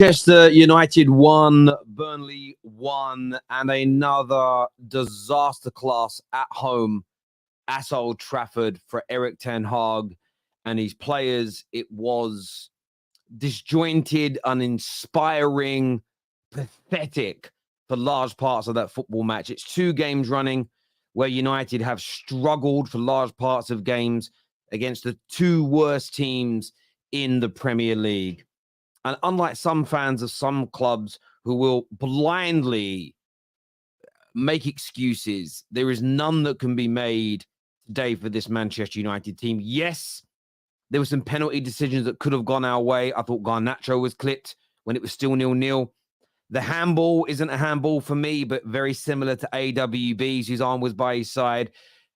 Manchester United 1, Burnley 1, and another disaster class at home at Old Trafford for Erik ten Hag and his players. It was disjointed, uninspiring, pathetic for large parts of that football match. It's 2 games running where United have struggled for large parts of games against the 2 worst teams in the Premier League. And unlike some fans of some clubs who will blindly make excuses, there is none that can be made today for this Manchester United team. Yes, there were some penalty decisions that could have gone our way. I thought Garnacho was clipped when it was still 0-0. The handball isn't a handball for me, but very similar to AWB's, whose arm was by his side.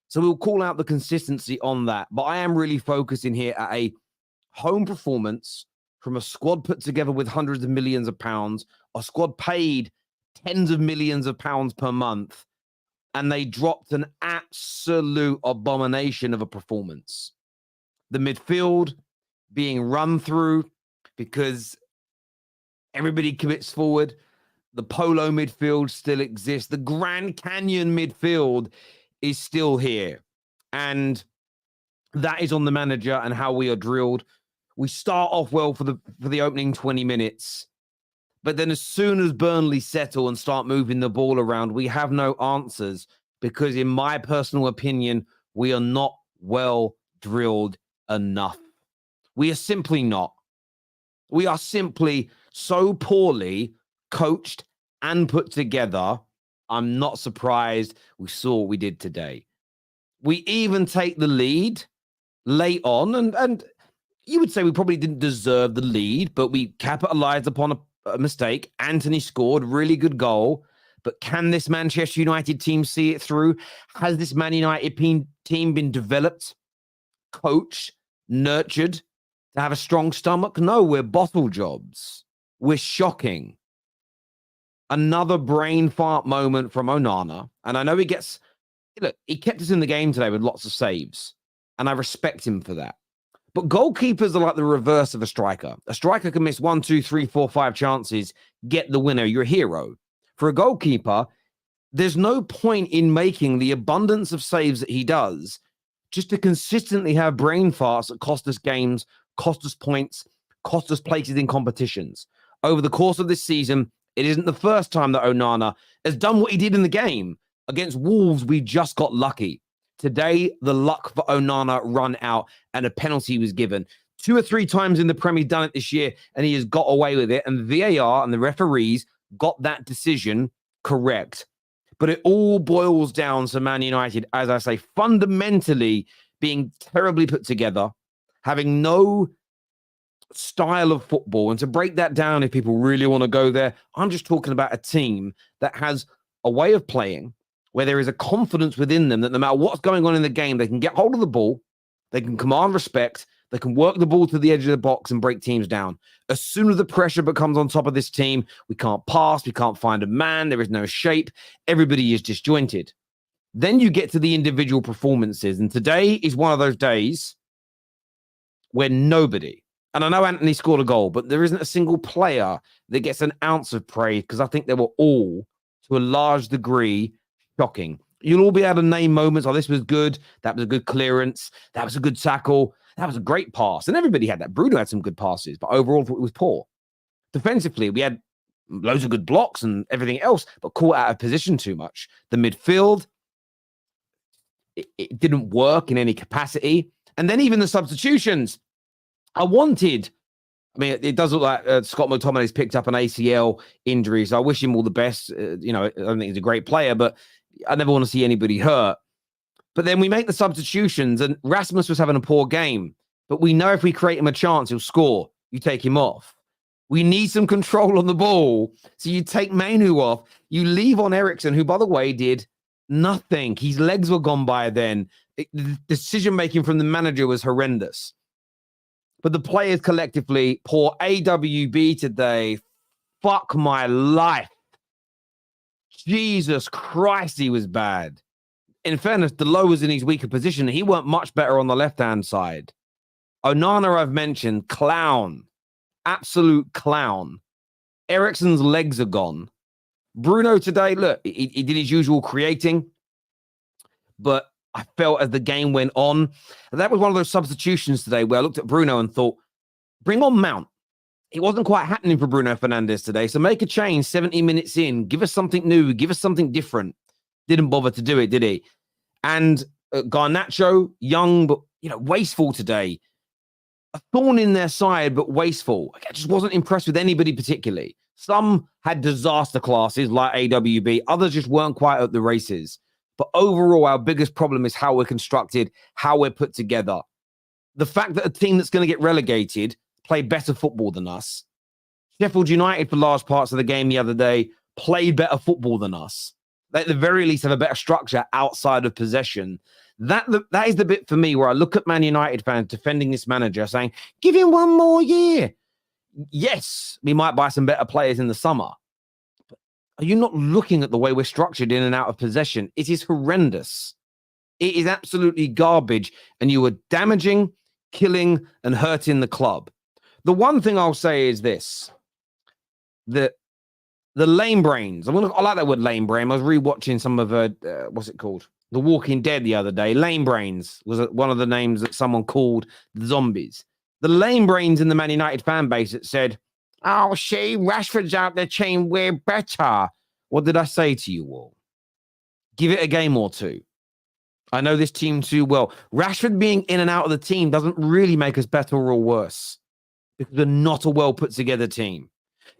So we'll call out the consistency on that. But I am really focusing here at a home performance from a squad put together with hundreds of millions of pounds, a squad paid tens of millions of pounds per month, and they dropped an absolute abomination of a performance. The midfield being run through because everybody commits forward. The polo midfield still exists. The Grand Canyon midfield is still here. And that is on the manager and how we are drilled. We start off well for the opening 20 minutes. But then as soon as Burnley settle and start moving the ball around, we have no answers because, in my personal opinion, we are not well drilled enough. We are simply not. We are simply so poorly coached and put together. I'm not surprised we saw what we did today. We even take the lead late on, and you would say we probably didn't deserve the lead, but we capitalized upon a mistake. Anthony scored, really good goal. But can this Manchester United team see it through? Has this Man United team been developed, coached, nurtured to have a strong stomach? No, we're bottle jobs. We're shocking. Another brain fart moment from Onana. And I know he kept us in the game today with lots of saves. And I respect him for that. But goalkeepers are like the reverse of a striker. A striker can miss 1, 2, 3, 4, 5 chances, get the winner. You're a hero. For a goalkeeper, there's no point in making the abundance of saves that he does just to consistently have brain farts that cost us games, cost us points, cost us places in competitions. Over the course of this season, it isn't the first time that Onana has done what he did in the game. Against Wolves, we just got lucky. Today, the luck for Onana run out and a penalty was given. 2 or 3 times in the Premier done it this year, and he has got away with it. And VAR and the referees got that decision correct. But it all boils down to Man United, as I say, fundamentally being terribly put together, having no style of football. And to break that down, if people really want to go there, I'm just talking about a team that has a way of playing where there is a confidence within them that no matter what's going on in the game, they can get hold of the ball, they can command respect, they can work the ball to the edge of the box and break teams down. As soon as the pressure becomes on top of this team, we can't pass, we can't find a man, there is no shape, everybody is disjointed. Then you get to the individual performances, and today is one of those days where nobody, and I know Anthony scored a goal, but there isn't a single player that gets an ounce of praise because I think they were all, to a large degree, shocking. You'll all be able to name moments. Oh, this was good. That was a good clearance. That was a good tackle. That was a great pass. And everybody had that. Bruno had some good passes, but overall it was poor. Defensively, we had loads of good blocks and everything else, but caught out of position too much. The midfield, it didn't work in any capacity. And then even the substitutions. It does look like Scott McTominay's picked up an ACL injury, so I wish him all the best. I don't think he's a great player, but I never want to see anybody hurt. But then we make the substitutions, and Rasmus was having a poor game. But we know if we create him a chance, he'll score. You take him off. We need some control on the ball. So you take Mainoo off. You leave on Eriksen, who, by the way, did nothing. His legs were gone by then. The decision-making from the manager was horrendous. But the players collectively, poor AWB today. Fuck my life. Jesus Christ, he was bad. In fairness, Delo was in his weaker position. He weren't much better on the left-hand side. Onana, I've mentioned, clown. Absolute clown. Eriksen's legs are gone. Bruno today, look, he did his usual creating, but I felt as the game went on, that was one of those substitutions today where I looked at Bruno and thought, bring on Mount. It wasn't quite happening for Bruno Fernandes today, so make a change 70 minutes in. Give us something new. Give us something different. Didn't bother to do it, did he? And Garnacho, young, but, wasteful today. A thorn in their side, but wasteful. I just wasn't impressed with anybody particularly. Some had disaster classes like AWB. Others just weren't quite at the races. But overall, our biggest problem is how we're constructed, how we're put together. The fact that a team that's going to get relegated play better football than us. Sheffield United, for large parts of the game the other day, played better football than us. They, at the very least, have a better structure outside of possession. That is the bit for me where I look at Man United fans defending this manager saying, give him one more year. Yes, we might buy some better players in the summer. But are you not looking at the way we're structured in and out of possession? It is horrendous. It is absolutely garbage. And you are damaging, killing, and hurting the club. The one thing I'll say is this. The lame brains. I like that word lame brain. I was rewatching some of what's it called? The Walking Dead the other day. Lame brains was one of the names that someone called the zombies. The lame brains in the Man United fan base that said, oh, see, Rashford's out there saying we're better. What did I say to you all? Give it a game or two. I know this team too well. Rashford being in and out of the team doesn't really make us better or worse because we're not a well put together team.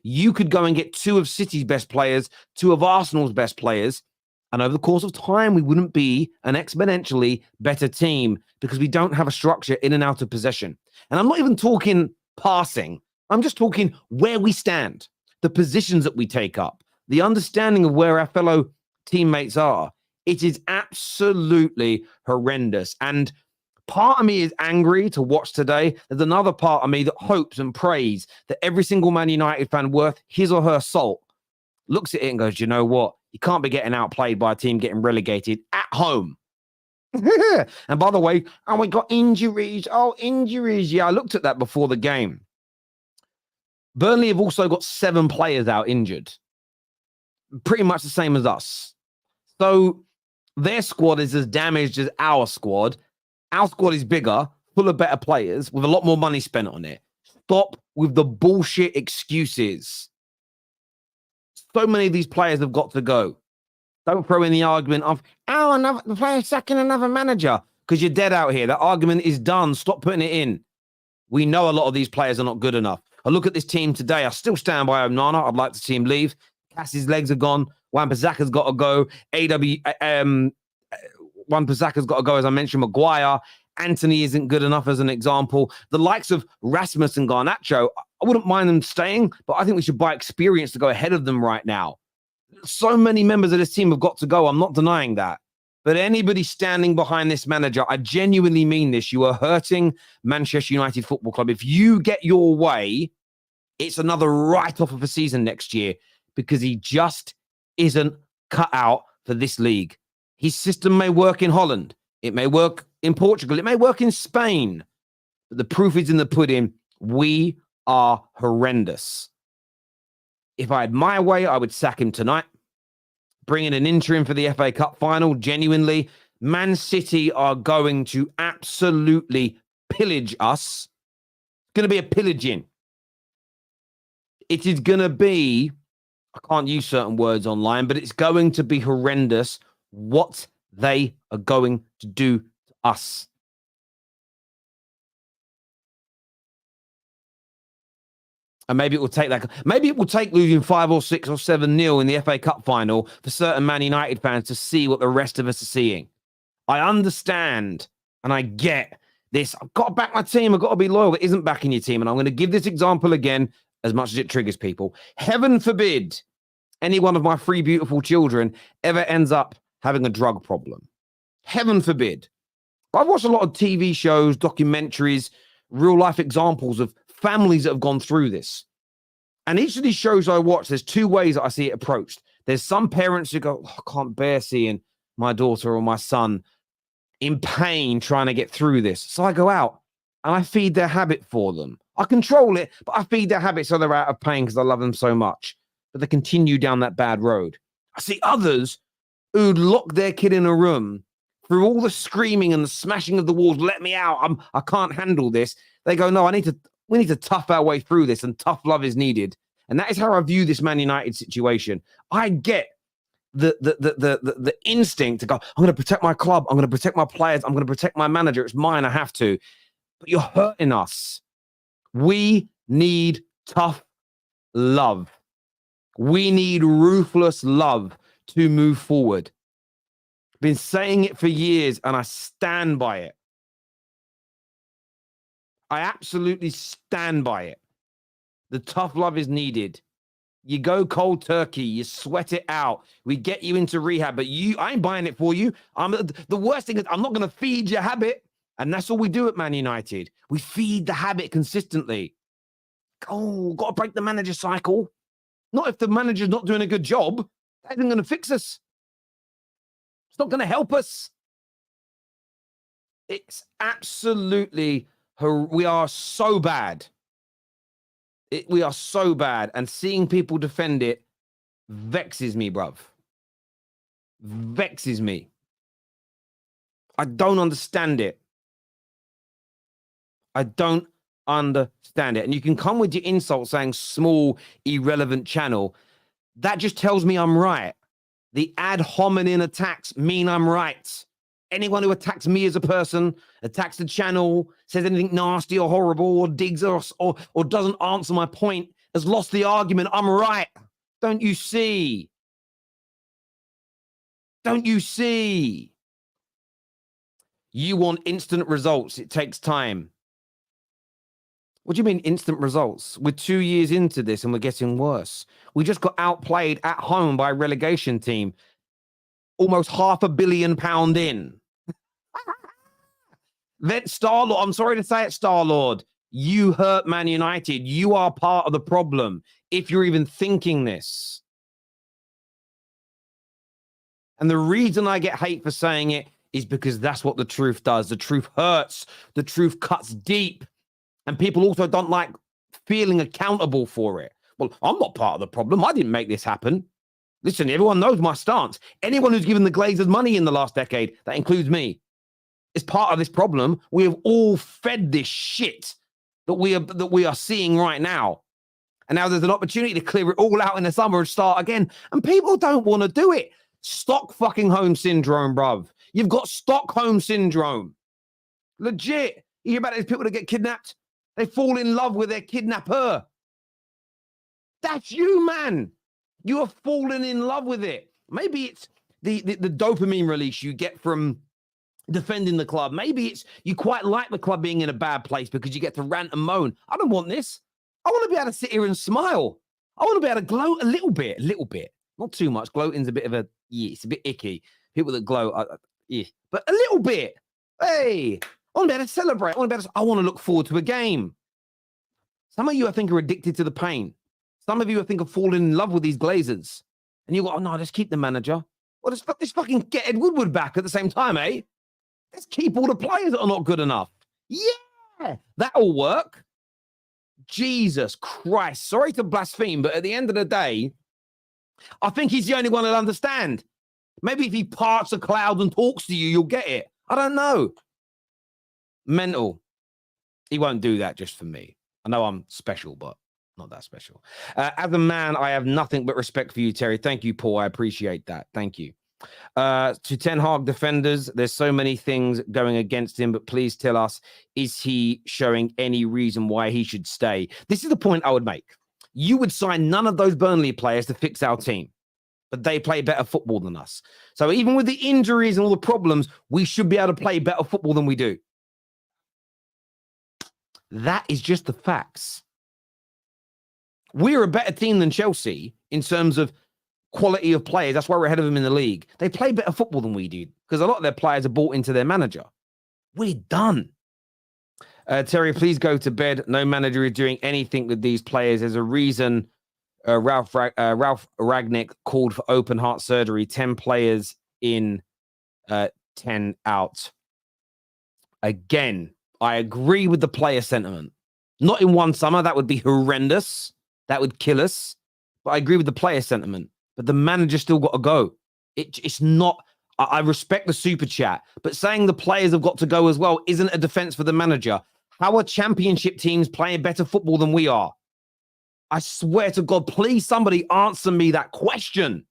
You could go and get two of City's best players, two of Arsenal's best players, and over the course of time, we wouldn't be an exponentially better team because we don't have a structure in and out of possession. And I'm not even talking passing. I'm just talking where we stand, the positions that we take up, the understanding of where our fellow teammates are. It is absolutely horrendous. And part of me is angry to watch today. There's another part of me that hopes and prays that every single Man United fan worth his or her salt looks at it and goes, you know what? You can't be getting outplayed by a team getting relegated at home. And by the way, we got injuries. Oh, injuries. Yeah, I looked at that before the game. Burnley have also got 7 players out injured. Pretty much the same as us. So their squad is as damaged as our squad. Our squad is bigger, full of better players, with a lot more money spent on it. Stop with the bullshit excuses. So many of these players have got to go. Don't throw in the argument of, the player's sacking another manager, because you're dead out here. That argument is done. Stop putting it in. We know a lot of these players are not good enough. I look at this team today. I still stand by Onana. I'd like to see him leave. Cassie's legs are gone. Wan-Bissaka's got to go. Wan-Bissaka's got to go, as I mentioned. Maguire. Anthony isn't good enough as an example. The likes of Rasmus and Garnacho, I wouldn't mind them staying, but I think we should buy experience to go ahead of them right now. So many members of this team have got to go. I'm not denying that. But anybody standing behind this manager, I genuinely mean this. You are hurting Manchester United Football Club. If you get your way, it's another write-off of a season next year because he just isn't cut out for this league. His system may work in Holland. It may work in Portugal. It may work in Spain. But the proof is in the pudding. We are horrendous. If I had my way, I would sack him tonight. Bring in an interim for the FA Cup final. Genuinely, Man City are going to absolutely pillage us. It's going to be a pillaging. It is going to be, I can't use certain words online, but it's going to be horrendous what they are going to do to us. And maybe it will take that. Maybe it will take losing 5 or 6 or 7-0 in the FA Cup final for certain Man United fans to see what the rest of us are seeing. I understand and I get this. I've got to back my team. I've got to be loyal. It isn't backing your team. And I'm going to give this example again as much as it triggers people. Heaven forbid any one of my 3 beautiful children ever ends up having a drug problem. Heaven forbid. I've watched a lot of TV shows, documentaries, real life examples of families that have gone through this. And each of these shows I watch, there's 2 ways that I see it approached. There's some parents who go, I can't bear seeing my daughter or my son in pain trying to get through this. So I go out and I feed their habit for them. I control it, but I feed their habits so they're out of pain because I love them so much. But they continue down that bad road. I see others who'd lock their kid in a room through all the screaming and the smashing of the walls. Let me out. I can't handle this. They go, no, we need to tough our way through this, and tough love is needed. And that is how I view this Man United situation. I get the instinct to go, I'm going to protect my club. I'm going to protect my players. I'm going to protect my manager. It's mine. I have to. But you're hurting us. We need tough love. We need ruthless love to move forward. Been saying it for years, and I stand by it. I absolutely stand by it. The tough love is needed. You go cold turkey, you sweat it out. We get you into rehab, but I ain't buying it for you. The worst thing is I'm not going to feed your habit. And that's all we do at Man United. We feed the habit consistently. Oh, got to break the manager cycle. Not if the manager's not doing a good job. That isn't going to fix us. It's not going to help us. It's absolutely, we are so bad. We are so bad. And seeing people defend it vexes me, bruv. Vexes me. I don't understand it. I don't understand it. And you can come with your insult saying small, irrelevant channel. That just tells me I'm right. The ad hominem attacks mean I'm right. Anyone who attacks me as a person, attacks the channel, says anything nasty or horrible, or digs us, or doesn't answer my point, has lost the argument. I'm right. Don't you see? Don't you see? You want instant results. It takes time. What do you mean instant results? We're 2 years into this and we're getting worse. We just got outplayed at home by a relegation team. Almost £500 million in. Then Star-Lord, I'm sorry to say it, Star-Lord, you hurt Man United. You are part of the problem if you're even thinking this. And the reason I get hate for saying it is because that's what the truth does. The truth hurts. The truth cuts deep. And people also don't like feeling accountable for it. Well, I'm not part of the problem. I didn't make this happen. Listen, everyone knows my stance. Anyone who's given the Glazers money in the last decade, that includes me, is part of this problem. We have all fed this shit that we are seeing right now. And now there's an opportunity to clear it all out in the summer and start again. And people don't want to do it. Stockholm syndrome, bruv. You've got Stockholm syndrome. Legit. You hear about these people that get kidnapped? They fall in love with their kidnapper. That's you, man. You have fallen in love with it. Maybe it's the dopamine release you get from defending the club. Maybe it's you quite like the club being in a bad place because you get to rant and moan. I don't want this. I want to be able to sit here and smile. I want to be able to gloat a little bit. Not too much. Gloating's a bit of a, it's a bit icky. People that gloat, but a little bit. Hey, I want to be able to celebrate. I want to look forward to a game. Some of you, I think, are addicted to the pain. Some of you, I think, have fallen in love with these Glazers. And you go, oh, no, let's keep the manager. Well, let's fucking get Ed Woodward back at the same time, eh? Let's keep all the players that are not good enough. Yeah, that'll work. Jesus Christ. Sorry to blaspheme, but at the end of the day, I think he's the only one that'll understand. Maybe if he parts a cloud and talks to you, you'll get it. I don't know. Mental. He won't do that just for me. I know I'm special, but not that special. As a man, I have nothing but respect for you, Terry. Thank you, Paul. I appreciate that. Thank you. To Ten Hag defenders, there's so many things going against him, but please tell us, is he showing any reason why he should stay? This is the point I would make. You would sign none of those Burnley players to fix our team, but they play better football than us. So even with the injuries and all the problems, we should be able to play better football than we do. That is just the facts. We're a better team than Chelsea in terms of quality of players. That's why we're ahead of them in the league. They play better football than we do because a lot of their players are bought into their manager. We're done. Terry, please go to bed. No manager is doing anything with these players. There's a reason Ralph Ragnick called for open heart surgery. 10 players in, 10 out. Again, I agree with the player sentiment. Not in one summer. That would be horrendous. That would kill us. But I agree with the player sentiment. But the manager still got to go. It's not... I respect the super chat, but saying the players have got to go as well isn't a defense for the manager. How are championship teams playing better football than we are? I swear to God, please somebody answer me that question.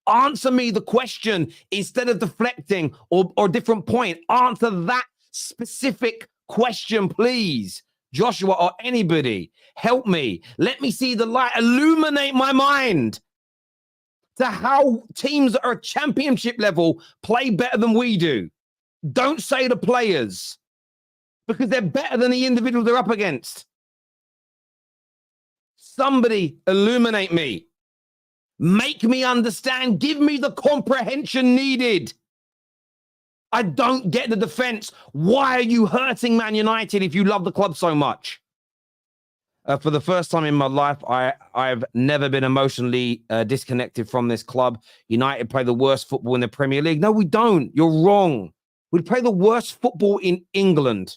Answer me the question instead of deflecting or a different point. Answer that specific question, please. Joshua or anybody, help me. Let me see the light. Illuminate my mind to how teams that are championship level play better than we do. Don't say the players, because they're better than the individuals they're up against. Somebody illuminate me. Make me understand. Give me the comprehension needed. I don't get the defense. Why are you hurting Man United if you love the club so much? For the first time in my life, I've never been emotionally disconnected from this club. United play the worst football in the Premier League. No, we don't. You're wrong. We play the worst football in England,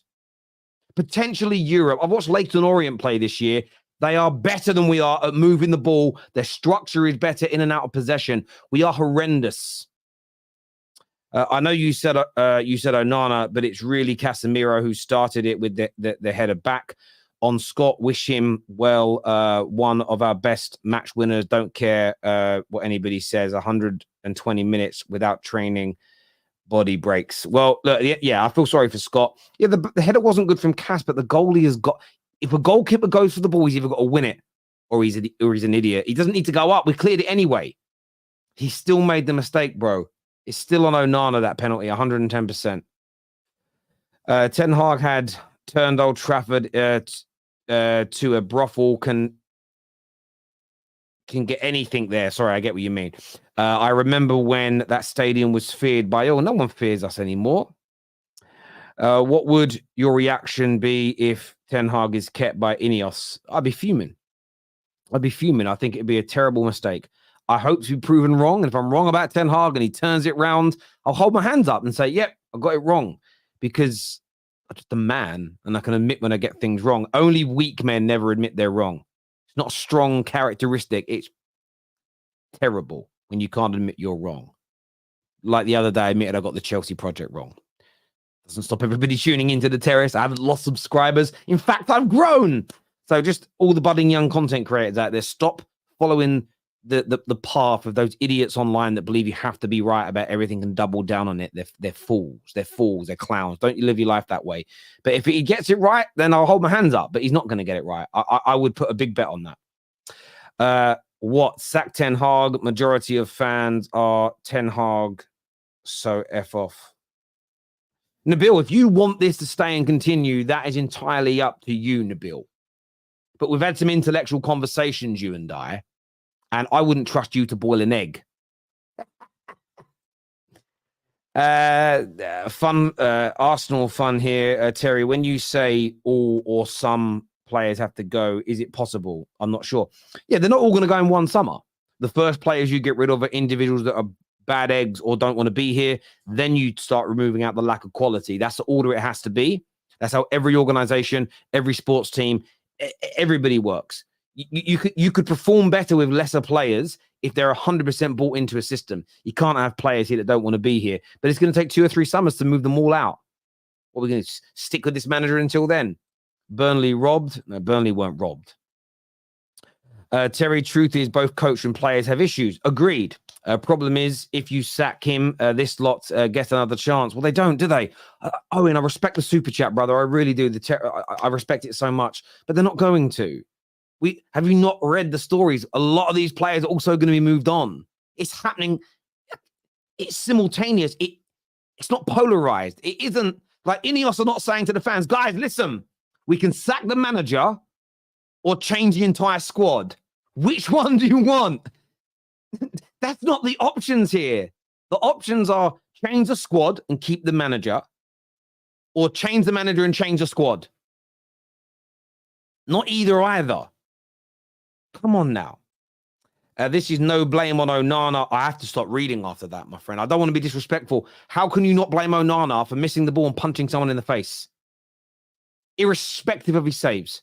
potentially Europe. I've watched Leyton Orient play this year. They are better than we are at moving the ball. Their structure is better in and out of possession. We are horrendous. I know you said Onana, but it's really Casemiro who started it with the header back on Scott. Wish him well. One of our best match winners. Don't care what anybody says. 120 minutes without training. Body breaks. Well, look, yeah, I feel sorry for Scott. Yeah, the header wasn't good from Cas, but the goalie has got... If a goalkeeper goes for the ball, he's either got to win it or he's an idiot. He doesn't need to go up. We cleared it anyway. He still made the mistake, bro. It's still on Onana, that penalty, 110%. Ten Hag had turned Old Trafford to a brothel. Can get anything there. Sorry, I get what you mean. I remember when that stadium was feared by... Oh, no one fears us anymore. What would your reaction be if Ten Hag is kept by Ineos? I'd be fuming. I think it'd be a terrible mistake. I hope to be proven wrong. And if I'm wrong about Ten Hag and he turns it round, I'll hold my hands up and say, yep, I got it wrong. Because I'm just a man and I can admit when I get things wrong. Only weak men never admit they're wrong. It's not a strong characteristic. It's terrible when you can't admit you're wrong. Like the other day, I admitted I got the Chelsea project wrong. Doesn't stop everybody tuning into the terrace. I haven't lost subscribers. In fact, I've grown. So just all the budding young content creators out there, stop following the path of those idiots online that believe you have to be right about everything and double down on it. They're fools. They're clowns. Don't you live your life that way. But if he gets it right, then I'll hold my hands up. But he's not going to get it right. I would put a big bet on that. What? Sack Ten Hag. Majority of fans are Ten Hag. So F off. Nabil, if you want this to stay and continue, that is entirely up to you, Nabil. But we've had some intellectual conversations, you and I wouldn't trust you to boil an egg. Arsenal fun here. Terry, when you say all or some players have to go, is it possible? I'm not sure. Yeah, they're not all going to go in one summer. The first players you get rid of are individuals that are bad eggs or don't want to be here. Then you start removing out the lack of quality. That's the order it has to be. That's how every organization, every sports team, everybody works. You could perform better with lesser players if they're 100% bought into a system. You can't have players here that don't want to be here. But it's going to take 2 or 3 summers to move them all out. What, we're going to stick with this manager until then? Burnley robbed? No, Burnley weren't robbed. Terry, truth is both coach and players have issues. Agreed. Problem is, if you sack him, this lot get another chance. Well, they don't, do they? Owen, I respect the super chat, brother. I really do. I respect it so much. But they're not going to. Have you not read the stories? A lot of these players are also going to be moved on. It's happening. It's simultaneous. It's not polarized. It isn't like Ineos are not saying to the fans, guys, listen, we can sack the manager or change the entire squad. Which one do you want? That's not the options here. The options are change the squad and keep the manager, or change the manager and change the squad. Not either. Come on now. This is no blame on Onana. I have to stop reading after that, my friend. I don't want to be disrespectful. How can you not blame Onana for missing the ball and punching someone in the face? irrespective of his saves.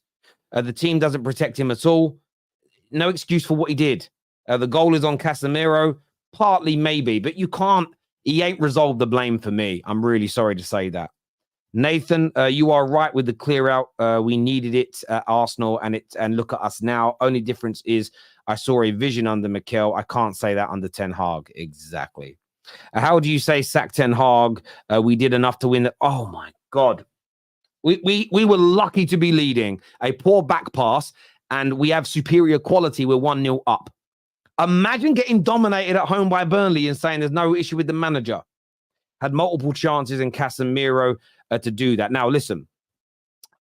The team doesn't protect him at all. No excuse for what he did. The goal is on Casemiro, partly maybe, but you can't. He ain't resolved the blame for me. I'm really sorry to say that. Nathan, you are right with the clear out. We needed it at Arsenal, and look at us now. Only difference is I saw a vision under Mikel. I can't say that under Ten Hag. Exactly. How do you say sack Ten Hag? We did enough to win. Oh my God. We were lucky to be leading. A poor back pass, and we have superior quality. We're 1-0 up. Imagine getting dominated at home by Burnley and saying there's no issue with the manager. Had multiple chances in Casemiro to do that. Now, listen,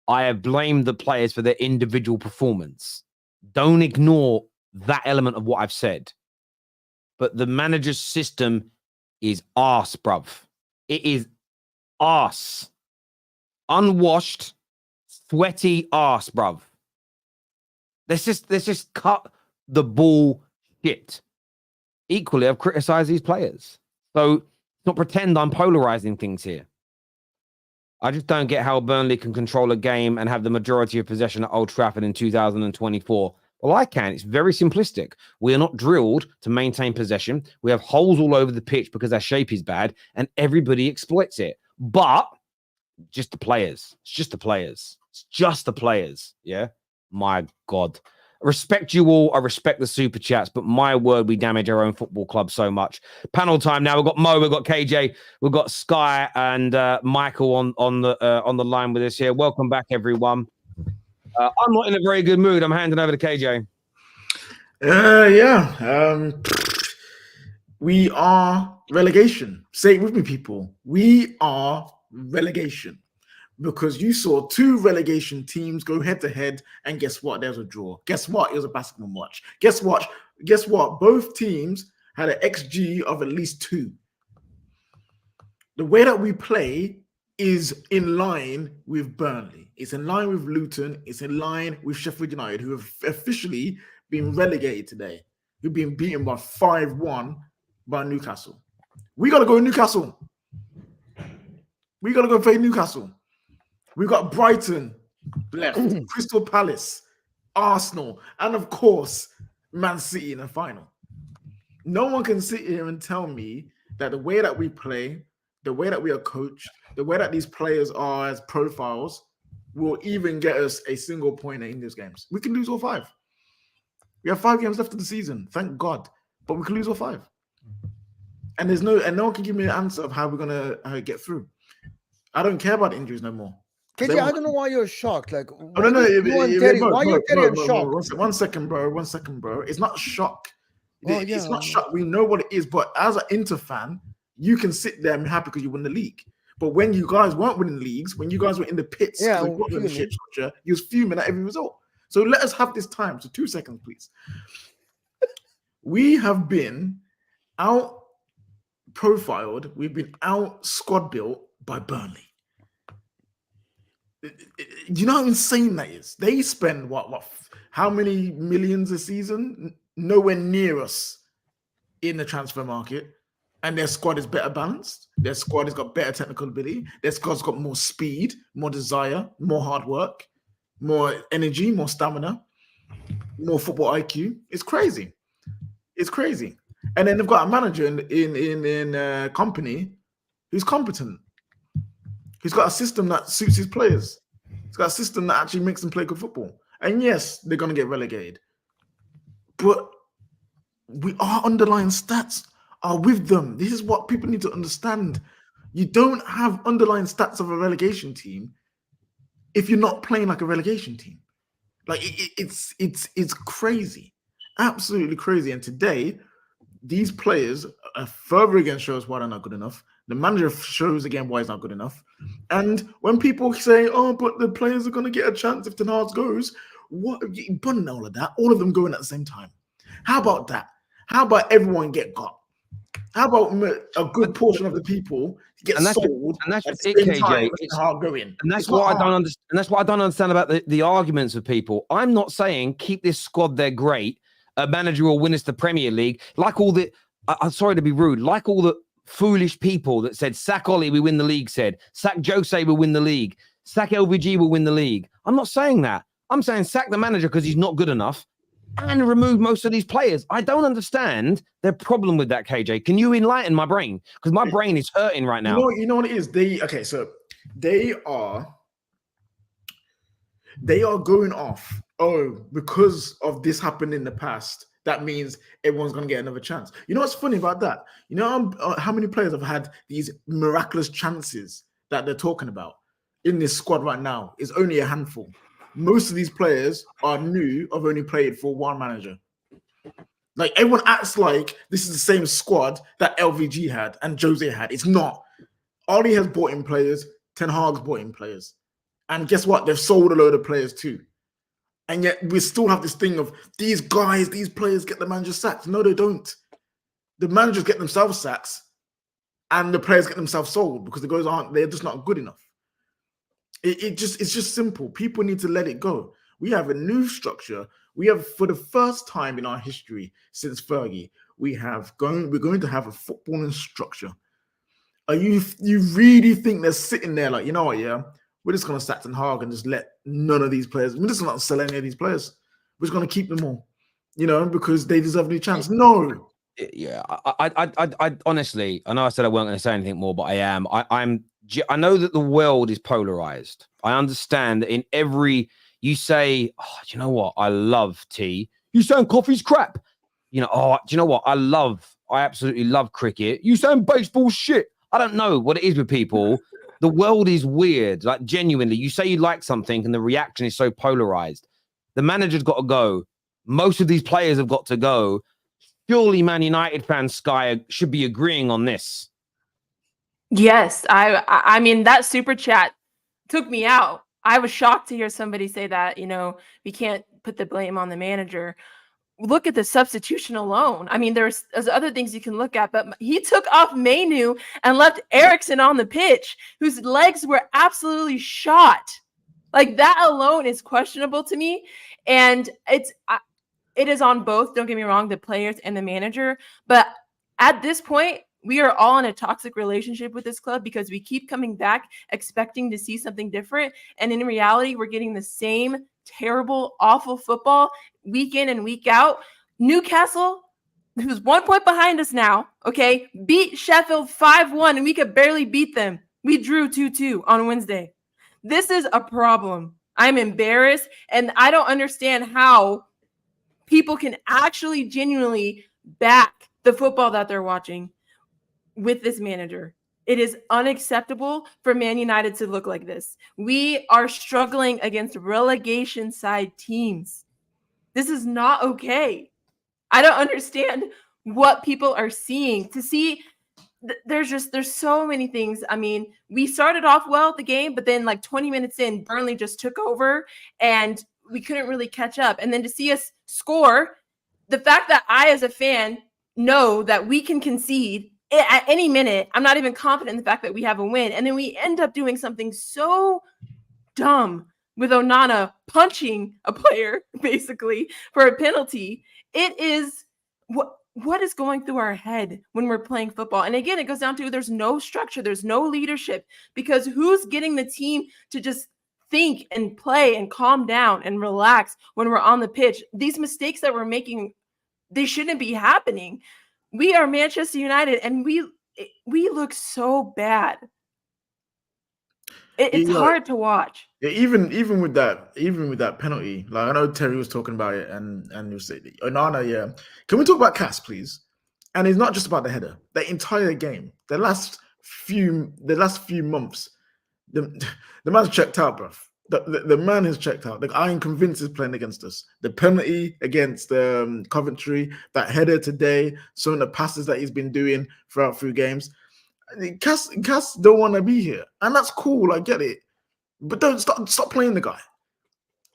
I have blamed the players for their individual performance. Don't ignore that element of what I've said. But the manager's system is arse, bruv. It is arse. Unwashed, sweaty arse, bruv. Let's just cut the ball shit. Equally, I've criticized these players. So not pretend I'm polarizing things here. I just don't get how Burnley can control a game and have the majority of possession at Old Trafford in 2024. Well, I can. It's very simplistic. We are not drilled to maintain possession. We have holes all over the pitch because our shape is bad, and everybody exploits it. But just the players. It's just the players. It's just the players. Yeah? My God. I respect you all. I respect the super chats, but my word, we damage our own football club so much. Panel time now. We've got Mo, we've got KJ, we've got Skye and Michael on the line with us here. Welcome back, everyone. I'm not in a very good mood. I'm handing over to KJ. We are relegation. Say it with me, people. We are relegation. Because you saw two relegation teams go head-to-head, and guess what? There was a draw. Guess what? It was a basketball match. Guess what? Both teams had an XG of at least 2. The way that we play is in line with Burnley. It's in line with Luton. It's in line with Sheffield United, who have officially been relegated today, who've been beaten by 5-1 by Newcastle. We got to go to Newcastle. We got to go play Newcastle. We got Brighton left, Crystal Palace, Arsenal, and of course, Man City in the final. No one can sit here and tell me that the way that we play, the way that we are coached, the way that these players are as profiles will even get us a single point in these games. We can lose all 5. We have 5 games left of the season, thank God, but we can lose all 5. And no one can give me an answer of how we're gonna get through. I don't care about injuries no more. KJ, I don't know why you're shocked. Like, why you're Terry shocked? One second, bro. It's not shock. It's not shock. We know what it is. But as an Inter fan, you can sit there and be happy because you won the league. But when you guys weren't winning leagues, when you guys were in the pits, you was fuming at every result. So let us have this time. So 2 seconds, please. We have been out profiled. We've been out squad built by Burnley. Do you know how insane that is? They spend how many millions a season? Nowhere near us in the transfer market, and their squad is better balanced. Their squad has got better technical ability. Their squad's got more speed, more desire, more hard work, more energy, more stamina, more football IQ. It's crazy. It's crazy. And then they've got a manager in company who's competent. He's got a system that suits his players. He's got a system that actually makes them play good football. And yes, they're going to get relegated. But our underlying stats are with them. This is what people need to understand. You don't have underlying stats of a relegation team if you're not playing like a relegation team. Like, it's crazy. Absolutely crazy. And today, these players further again shows why they're not good enough. The manager shows again why he's not good enough. And when people say, oh, but the players are going to get a chance if Ten Hag goes, what? Bunning all of that, all of them going at the same time. How about that? How about everyone get got? How about a good portion of the people get sold? And that's it, KJ. And that's what I don't understand. And that's what I don't understand about the arguments of people. I'm not saying keep this squad, they're great. A manager will win us the Premier League. Like all the, I'm sorry to be rude, like all the foolish people that said, sack Ollie, we win the league, said, sack Jose, we win the league. sack LVG will win the league. I'm not saying that. I'm saying sack the manager because he's not good enough and remove most of these players. I don't understand their problem with that, KJ. Can you enlighten my brain? Because my brain is hurting right now. You know what it is? They are going off. Oh, because of this happened in the past, that means everyone's going to get another chance. You know what's funny about that? You know how many players have had these miraculous chances that they're talking about in this squad right now? It's only a handful. Most of these players are new, have only played for one manager. Like, everyone acts like this is the same squad that LVG had and Jose had. It's not. Oli has bought in players. Ten Hag's bought in players. And guess what? They've sold a load of players too. And yet we still have this thing of these guys, these players get the manager sacked. No, they don't. The managers get themselves sacked and the players get themselves sold because the guys they're just not good enough. It's just simple. People need to let it go. We have a new structure. We have, for the first time in our history since Fergie, we're going to have a footballing structure. Are you really think they're sitting there like, you know what, yeah? We're just going to sack Ten Hag and just let none of these players. We're just not sell any of these players. We're just going to keep them all, because they deserve a new chance. No. Yeah, I honestly, I know I said I weren't going to say anything more, but I am. I know that the world is polarized. I understand that in every, you say, oh, do you know what? I love tea. You saying coffee's crap. Do you know what? I absolutely love cricket. You saying baseball shit. I don't know what it is with people. The world is weird. Like, genuinely, you say you like something and the reaction is so polarized. The manager's got to go. Most of these players have got to go. Surely Man United fans, Skye, should be agreeing on this. Yes. I mean, that super chat took me out. I was shocked to hear somebody say that, we can't put the blame on the manager. Look at the substitution alone. I mean, there's other things you can look at, but he took off Mainoo and left Eriksson on the pitch, whose legs were absolutely shot. Like, that alone is questionable to me. And it is on both, don't get me wrong, the players and the manager. But at this point, we are all in a toxic relationship with this club because we keep coming back expecting to see something different. And in reality, we're getting the same terrible, awful football week in and week out. Newcastle, who's 1 point behind us now, okay, beat Sheffield 5-1, and we could barely beat them. We drew 2-2 on Wednesday. This is a problem. I'm embarrassed, and I don't understand how people can actually genuinely back the football that they're watching with this manager. It is unacceptable for Man United to look like this. We are struggling against relegation side teams. This is not okay. I don't understand what people are seeing. To see, there's so many things. I mean, we started off well at the game, but then like 20 minutes in, Burnley just took over and we couldn't really catch up. And then to see us score, the fact that I, as a fan, know that we can concede at any minute, I'm not even confident in the fact that we have a win. And then we end up doing something so dumb with Onana punching a player, basically, for a penalty. It is what is going through our head when we're playing football. And again, it goes down to there's no structure, there's no leadership, because who's getting the team to just think and play and calm down and relax when we're on the pitch? These mistakes that we're making, they shouldn't be happening. We are Manchester United, and we look so bad. It's hard to watch. Yeah, even with that penalty, like, I know Terry was talking about it, and he was saying, Onana, yeah. Can we talk about Cass, please? And it's not just about the header. The entire game, the last few months, the man's checked out, bruv. The man has checked out. Like, I am convinced he's playing against us. The penalty against Coventry, that header today, some of the passes that he's been doing through games. Cass don't want to be here, and that's cool. I get it, but don't stop playing the guy.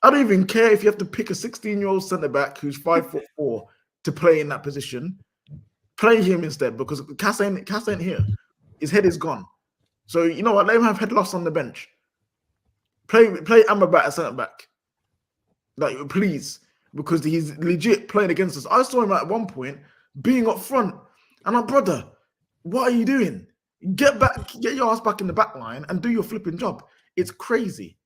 I don't even care if you have to pick a 16-year-old centre back who's 5'4" to play in that position. Play him instead, because Cass ain't here. His head is gone. So you know what? Let him have head loss on the bench. Play Amrabat as centre back, like, please, because he's legit playing against us. I saw him at one point being up front, and I'm, brother, what are you doing? Get back, get your ass back in the back line and do your flipping job. It's crazy.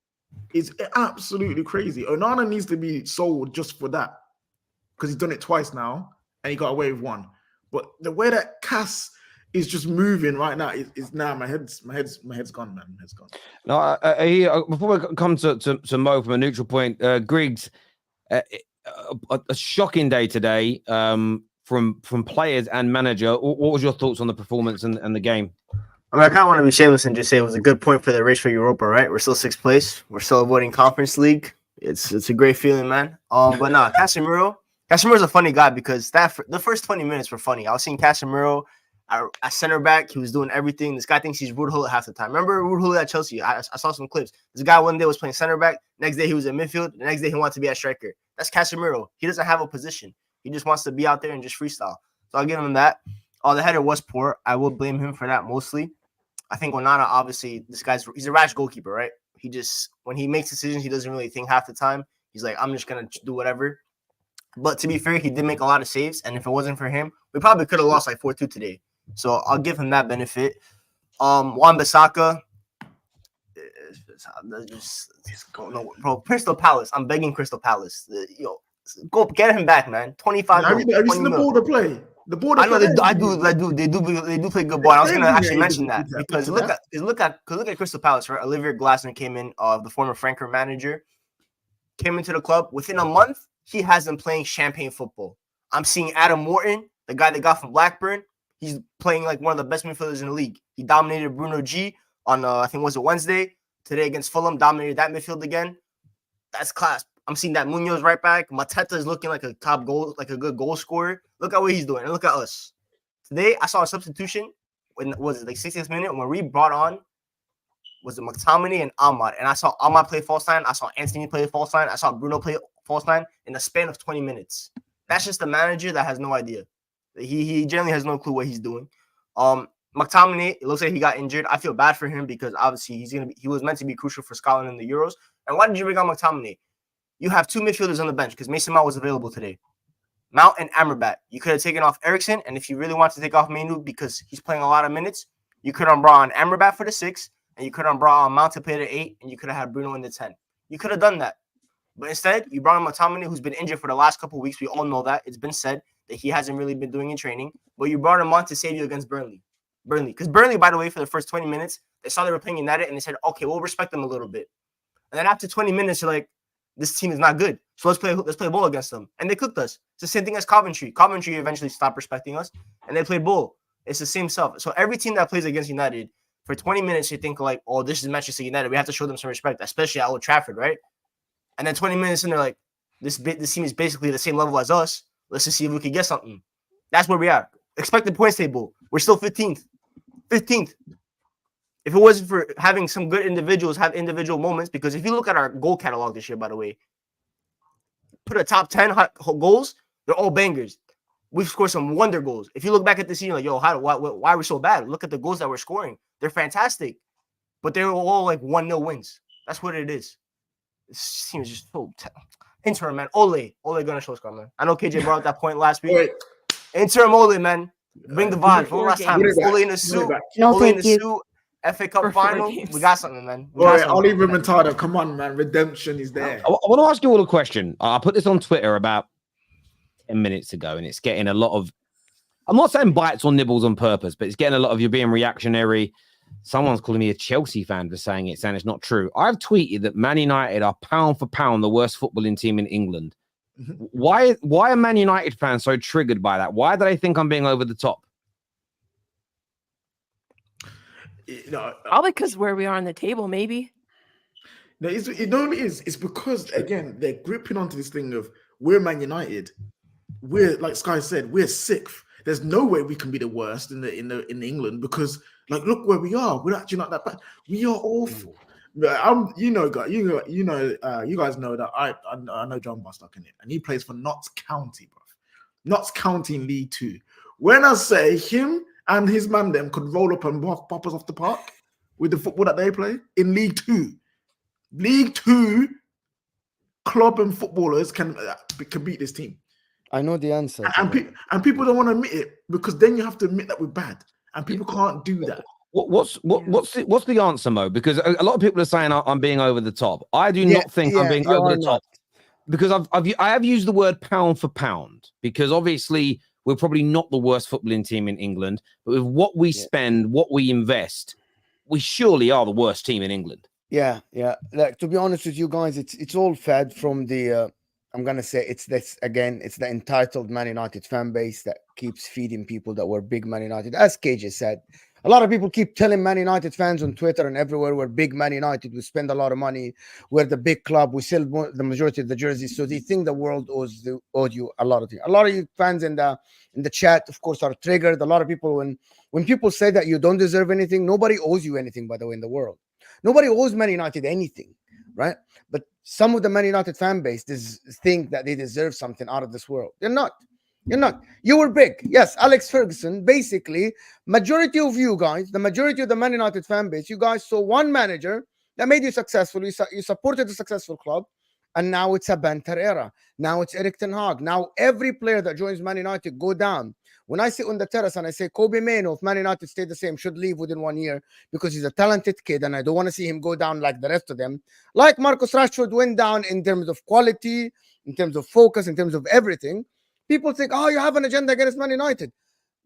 It's absolutely crazy. Onana needs to be sold just for that because he's done it twice now and he got away with one. But the way that Cass is just moving right now is now my head's gone, man. My head's gone. No, before we come to Mo from a neutral point, Grigs, a shocking day today from players and manager. What was your thoughts on the performance and the game? I mean, I kind of want to be shameless and just say it was a good point for the race for Europa, right? We're still 6th place. We're still avoiding Conference League. It's a great feeling, man. But nah, Casemiro's a funny guy because the first 20 minutes were funny. I was seeing Casemiro at center back. He was doing everything. This guy thinks he's Ruud Gullit half the time. Remember Ruud Gullit at Chelsea? I saw some clips. This guy one day was playing center back. Next day he was in midfield. The next day he wanted to be a striker. That's Casemiro. He doesn't have a position. He just wants to be out there and just freestyle. So I'll give him that. The header was poor. I will blame him for that mostly. I think Onana, obviously, he's a rash goalkeeper, right? When he makes decisions, he doesn't really think half the time. He's like, I'm just going to do whatever. But to be fair, he did make a lot of saves. And if it wasn't for him, we probably could have lost like 4-2 today. So I'll give him that benefit. Wan-Bissaka, just go no, bro. Crystal Palace. I'm begging Crystal Palace. Go get him back, man. 25. Have you seen the border play? The border. I know they do play good ball. I was gonna actually mention that because look at Crystal Palace, right? Olivier Glasner came in, the former Frankfurt manager, came into the club. Within a month, he has been playing champagne football. I'm seeing Adam Morton, the guy they got from Blackburn. He's playing like one of the best midfielders in the league. He dominated Bruno G on I think was it Wednesday. Today against Fulham, dominated that midfield again. That's class. I'm seeing that Munoz right back. Mateta is looking like a top goal, like a good goal scorer. Look at what he's doing, and look at us. Today, I saw a substitution when was it like 60th minute when we brought on was it McTominay and Ahmad, and I saw Ahmad play false line. I saw Anthony play false line. I saw Bruno play false line in the span of 20 minutes. That's just a manager that has no idea. He generally has no clue what he's doing. McTominay, it looks like he got injured. I feel bad for him because obviously he was meant to be crucial for Scotland in the Euros. And why did you bring on McTominay? You have two midfielders on the bench because Mason Mount was available today. Mount and Amrabat. You could have taken off Eriksson, and if you really want to take off Mainoo because he's playing a lot of minutes, you could have brought on Amrabat for the 6, and you could have brought on Mount to play the 8, and you could have had Bruno in the 10. You could have done that. But instead, you brought on McTominay, who's been injured for the last couple of weeks. We all know that. It's been said that he hasn't really been doing in training. But you brought him on to save you against Burnley. Because Burnley, by the way, for the first 20 minutes, they saw they were playing United, and they said, okay, we'll respect them a little bit. And then after 20 minutes, you're like, this team is not good. So let's play ball against them. And they cooked us. It's the same thing as Coventry. Coventry eventually stopped respecting us, and they played ball. It's the same stuff. So every team that plays against United, for 20 minutes, you think like, oh, this is Manchester United. We have to show them some respect, especially at Old Trafford, right? And then 20 minutes in, they're like, this team is basically the same level as us. Let's just see if we can get something. That's where we are. Expected points table. We're still 15th. 15th. If it wasn't for having some good individuals have individual moments, because if you look at our goal catalog this year, by the way, put a top 10 goals, they're all bangers. We've scored some wonder goals. If you look back at this year, like, yo, why are we so bad? Look at the goals that we're scoring. They're fantastic. But they're all like 1-0 wins. That's what it is. This team is just so interim, man. Ole gonna show Scott, man. I know KJ brought up that point last week. Wait. Interim Ole, man. Bring the vibe for last time. Ole in the suit. Ole in the suit. FA Cup final. We got something, man. Oli Remontada, come on, man. Redemption is there. I want to ask you all a question. I put this on Twitter about 10 minutes ago, and it's getting a lot of, I'm not saying bites or nibbles on purpose, but it's getting a lot of you being reactionary. Someone's calling me a Chelsea fan for saying it, saying it's not true. I've tweeted that Man United are pound for pound the worst footballing team in England. Mm-hmm. Why are Man United fans so triggered by that? Why do they think I'm being over the top? Probably because where we are on the table, maybe. No, it's because again they're gripping onto this thing of we're Man United. We're like Skye said, we're 6th. There's no way we can be the worst in England because like look where we are. We're actually not that bad. We are awful. You guys know that I know John Bostock in it, and he plays for Notts County, bro. Notts County in League 2. When I say him and his man them could roll up and pop us off the park with the football that they play in League 2. League 2 club and footballers can beat this team. I know the answer. And people don't want to admit it because then you have to admit that we're bad. And people can't do that. What's the answer, Mo? Because a lot of people are saying I'm being over the top. I do not think I'm being over the top, because I have used the word pound for pound, because obviously we're probably not the worst footballing team in England, but with what we spend, what we invest, we surely are the worst team in England. Yeah. Like, to be honest with you guys, it's all fed from the I'm gonna say it's the entitled Man United fan base that keeps feeding people that were big Man United. As KJ said, a lot of people keep telling Man United fans on Twitter and everywhere, we're big Man United, we spend a lot of money, we're the big club, we sell the majority of the jerseys, so they think the world owes you a lot of things. A lot of you fans in the chat, of course, are triggered. A lot of people, when people say that you don't deserve anything, nobody owes you anything, by the way, in the world. Nobody owes Man United anything, right? But some of the Man United fan base think that they deserve something out of this world. You're not. You were big. Yes, Alex Ferguson, basically, majority of you guys, the majority of the Man United fan base, you guys saw one manager that made you successful. You supported a successful club, and now it's a banter era. Now it's Erik ten Hag. Now every player that joins Man United go down. When I sit on the terrace and I say Kobe Mainoo, if Man United stay the same, should leave within 1 year because he's a talented kid and I don't want to see him go down like the rest of them. Like Marcus Rashford went down in terms of quality, in terms of focus, in terms of everything. People think, oh, you have an agenda against Man United.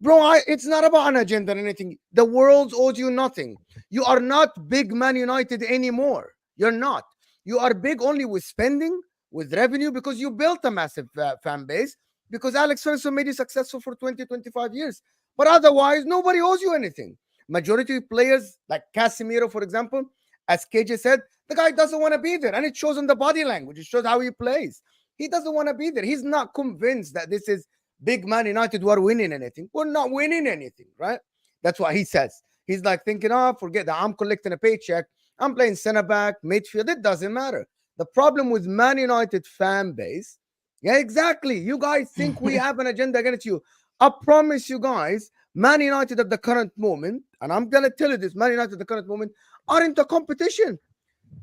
Bro, it's not about an agenda or anything. The world owes you nothing. You are not big Man United anymore. You're not. You are big only with spending, with revenue, because you built a massive fan base, because Alex Ferguson made you successful for 20, 25 years. But otherwise, nobody owes you anything. Majority of players, like Casemiro, for example, as KJ said, the guy doesn't want to be there. And it shows in the body language. It shows how he plays. He doesn't want to be there. He's not convinced that this is big Man United who are winning anything. We're not winning anything, right? That's what he says. He's like thinking, oh, forget that. I'm collecting a paycheck. I'm playing center back, midfield. It doesn't matter. The problem with Man United fan base, yeah, exactly. You guys think we have an agenda against you. I promise you guys, Man United at the current moment, and I'm going to tell you this, Man United at the current moment are into competition.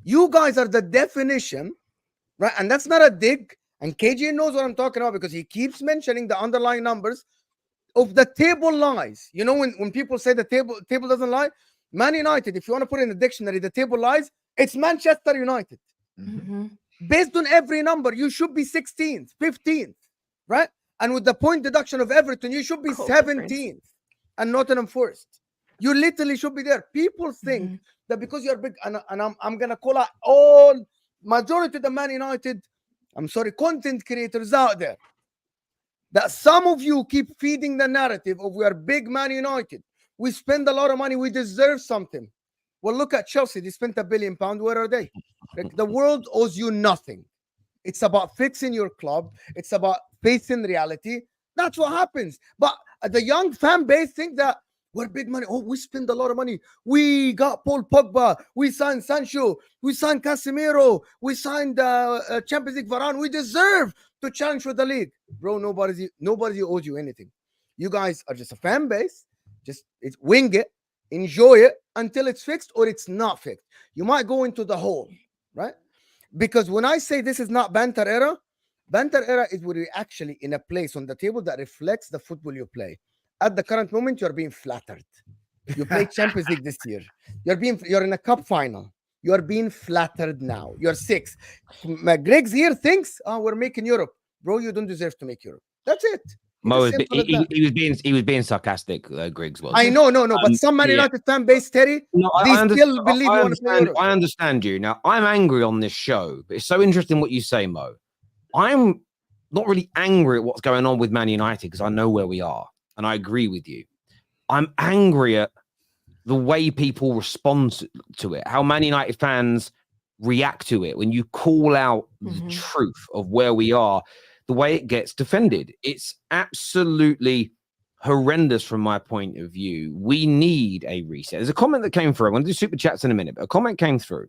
You guys are the definition, right? And that's not a dig. And KJ knows what I'm talking about because he keeps mentioning the underlying numbers of the table lies. You know, when people say the table doesn't lie, Man United, if you want to put it in the dictionary, the table lies, it's Manchester United. Mm-hmm. Based on every number, you should be 16th, 15th, right? And with the point deduction of Everton, you should be 17th and Nottingham Forest. You literally should be there. People think that because you're big, and I'm going to call out all, majority of the Man United, content creators out there, that some of you keep feeding the narrative of we are big Man United. We spend a lot of money. We deserve something. Well, look at Chelsea. They spent £1 billion. Where are they? Like, the world owes you nothing. It's about fixing your club. It's about facing reality. That's what happens. But the young fan base think that we're big money. Oh, we spend a lot of money. We got Paul Pogba. We signed Sancho. We signed Casemiro. We signed Champions League Varane. We deserve to challenge for the league. Bro, nobody owes you anything. You guys are just a fan base. Just wing it. Enjoy it until it's fixed or it's not fixed. You might go into the hole, right? Because when I say this is not banter era is where you're actually in a place on the table that reflects the football you play. At the current moment, you're being flattered. You played Champions League this year. You're in a cup final. You're being flattered now. You're sixth. Grigs here thinks, oh, we're making Europe. Bro, you don't deserve to make Europe. That's it. Mo, he was being sarcastic. Griggs was. I know, but some Man United fan base, Terry, still believe you want to play Europe. I understand you. Now, I'm angry on this show, but it's so interesting what you say, Mo. I'm not really angry at what's going on with Man United because I know where we are, and I agree with you. I'm angry at the way people respond to it, how Man United fans react to it when you call out the truth of where we are. The way it gets defended, it's absolutely horrendous from my point of view. We need a reset. There's a comment that came through. I'm going to do super chats in a minute, but a comment came through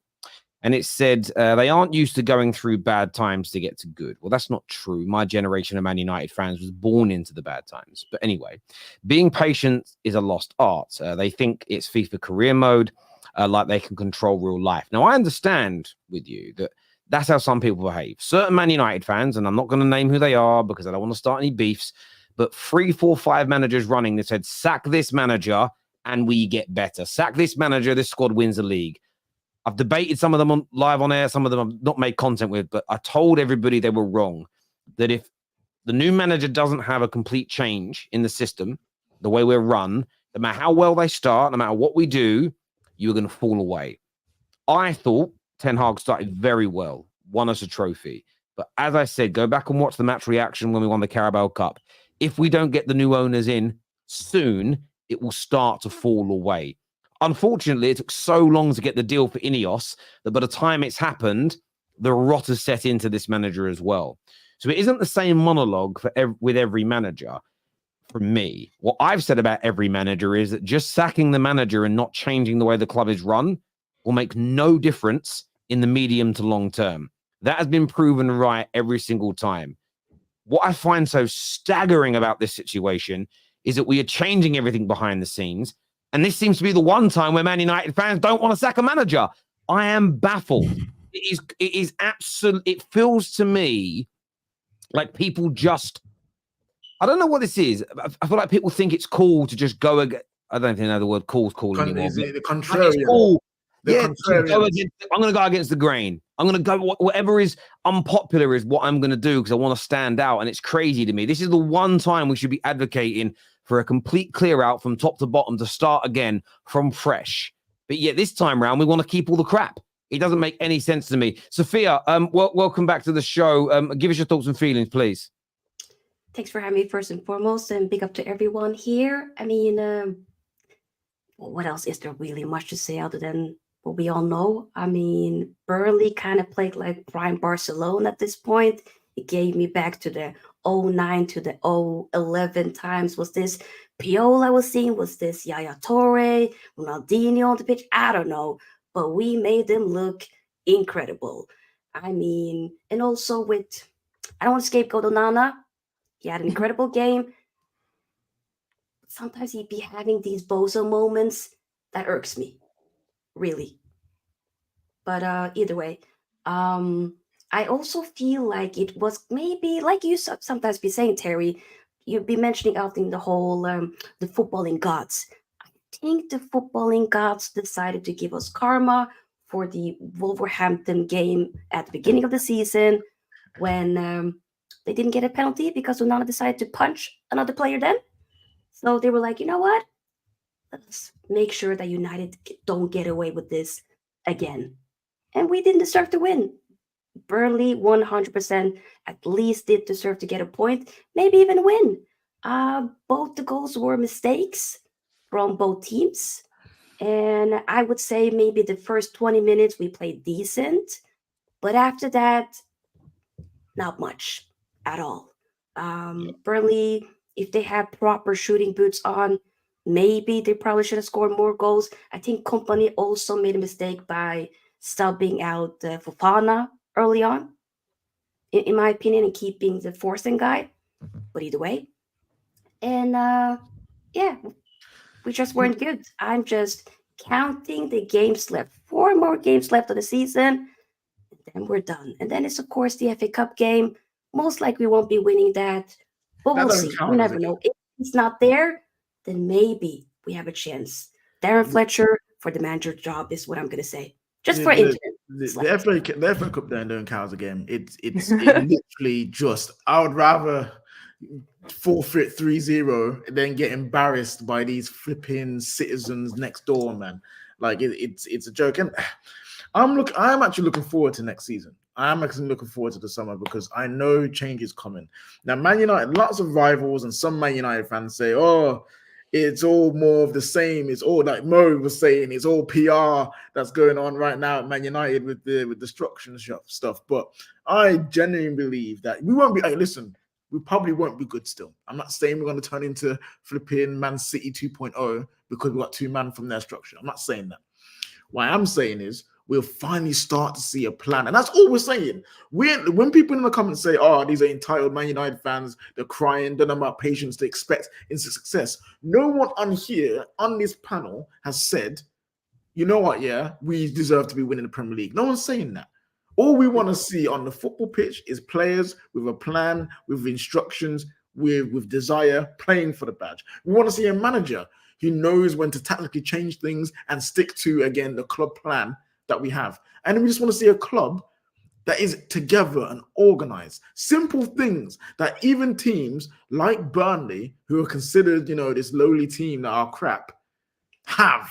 and it said they aren't used to going through bad times to get to good. Well, that's not true. My generation of Man United fans was born into the bad times. But anyway, being patient is a lost art. They think it's FIFA career mode, like they can control real life. Now, I understand with you that that's how some people behave. Certain Man United fans, and I'm not going to name who they are because I don't want to start any beefs, but 3, 4, 5 managers running that said, sack this manager and we get better. Sack this manager, this squad wins the league. I've debated some of them live on air, some of them I've not made content with, but I told everybody they were wrong. That if the new manager doesn't have a complete change in the system, the way we're run, no matter how well they start, no matter what we do, you're going to fall away. I thought Ten Hag started very well, won us a trophy. But as I said, go back and watch the match reaction when we won the Carabao Cup. If we don't get the new owners in soon, it will start to fall away. Unfortunately, it took so long to get the deal for Ineos that by the time it's happened, the rot has set into this manager as well. So it isn't the same monologue with every manager. For me, what I've said about every manager is that just sacking the manager and not changing the way the club is run will make no difference in the medium to long term. That has been proven right every single time. What I find so staggering about this situation is that we are changing everything behind the scenes. And this seems to be the one time where Man United fans don't want to sack a manager. I am baffled. It is absolute. It feels to me like people just, I don't know what this is. I feel like people think it's cool to just go against, I don't even know the word cool is cool anymore. The contrarian. It's cool. Yeah, I'm going to go against the grain. I'm going to go, whatever is unpopular is what I'm going to do because I want to stand out. And it's crazy to me. This is the one time we should be advocating for a complete clear out from top to bottom to start again from fresh. But yet this time round, we want to keep all the crap. It doesn't make any sense to me. Sophia, welcome back to the show. Give us your thoughts and feelings, please. Thanks for having me first and foremost, and big up to everyone here. I mean, what else is there really much to say other than what we all know? I mean, Burnley kind of played like prime Barcelona at this point. It gave me back to the 09 to the 011 times. Was this Piola I was seeing? Was this Yaya Toure, Ronaldinho on the pitch? I don't know. But we made them look incredible. I mean, and also with, I don't want to scapegoat Onana. He had an incredible game. Sometimes he'd be having these bozo moments that irks me, really. But either way, I also feel like it was maybe, like you sometimes be saying, Terry, you'd be mentioning out in the whole, the footballing gods. I think the footballing gods decided to give us karma for the Wolverhampton game at the beginning of the season when they didn't get a penalty because Onana decided to punch another player then. So they were like, you know what? Let's make sure that United don't get away with this again. And we didn't deserve to win. Burnley 100% at least did deserve to get a point, maybe even win. Both the goals were mistakes from both teams. And I would say maybe the first 20 minutes we played decent. But after that, not much at all. Burnley, if they had proper shooting boots on, maybe they probably should have scored more goals. I think Company also made a mistake by subbing out Fofana early on, in my opinion, and keeping the Forsen guy. But either way. And yeah, we just weren't good. I'm just counting the games left. 4 more games left of the season. And then we're done. And then it's, of course, the FA Cup game. Most likely we won't be winning that. But we'll see. You never know. If he's not there, then maybe we have a chance. Darren Fletcher for the manager job is what I'm going to say. Just for internet. The FA Cup there don't count as a game. It's literally just, I would rather forfeit 3-0 than get embarrassed by these flipping citizens next door, man. Like it's a joke. And I'm actually looking forward to next season. I'm actually looking forward to the summer because I know change is coming. Now, Man United, lots of rivals and some Man United fans say, oh, it's all more of the same. It's all like Mo was saying, it's all PR that's going on right now at Man United with the structure stuff. But I genuinely believe that we won't be, hey, listen, we probably won't be good still. I'm not saying we're going to turn into flipping Man City 2.0 because we got 2 men from their structure. I'm not saying that. What I'm saying is we'll finally start to see a plan. And that's all we're saying. When people in the comments say, oh, these are entitled Man United fans, they're crying, don't know about patience to expect instant success. No one on here, on this panel, has said, you know what, yeah, we deserve to be winning the Premier League. No one's saying that. All we want to see on the football pitch is players with a plan, with instructions, with desire, playing for the badge. We want to see a manager He knows when to tactically change things and stick to, again, the club plan that we have. And we just want to see a club that is together and organized. Simple things that even teams like Burnley, who are considered, this lowly team that are crap, have.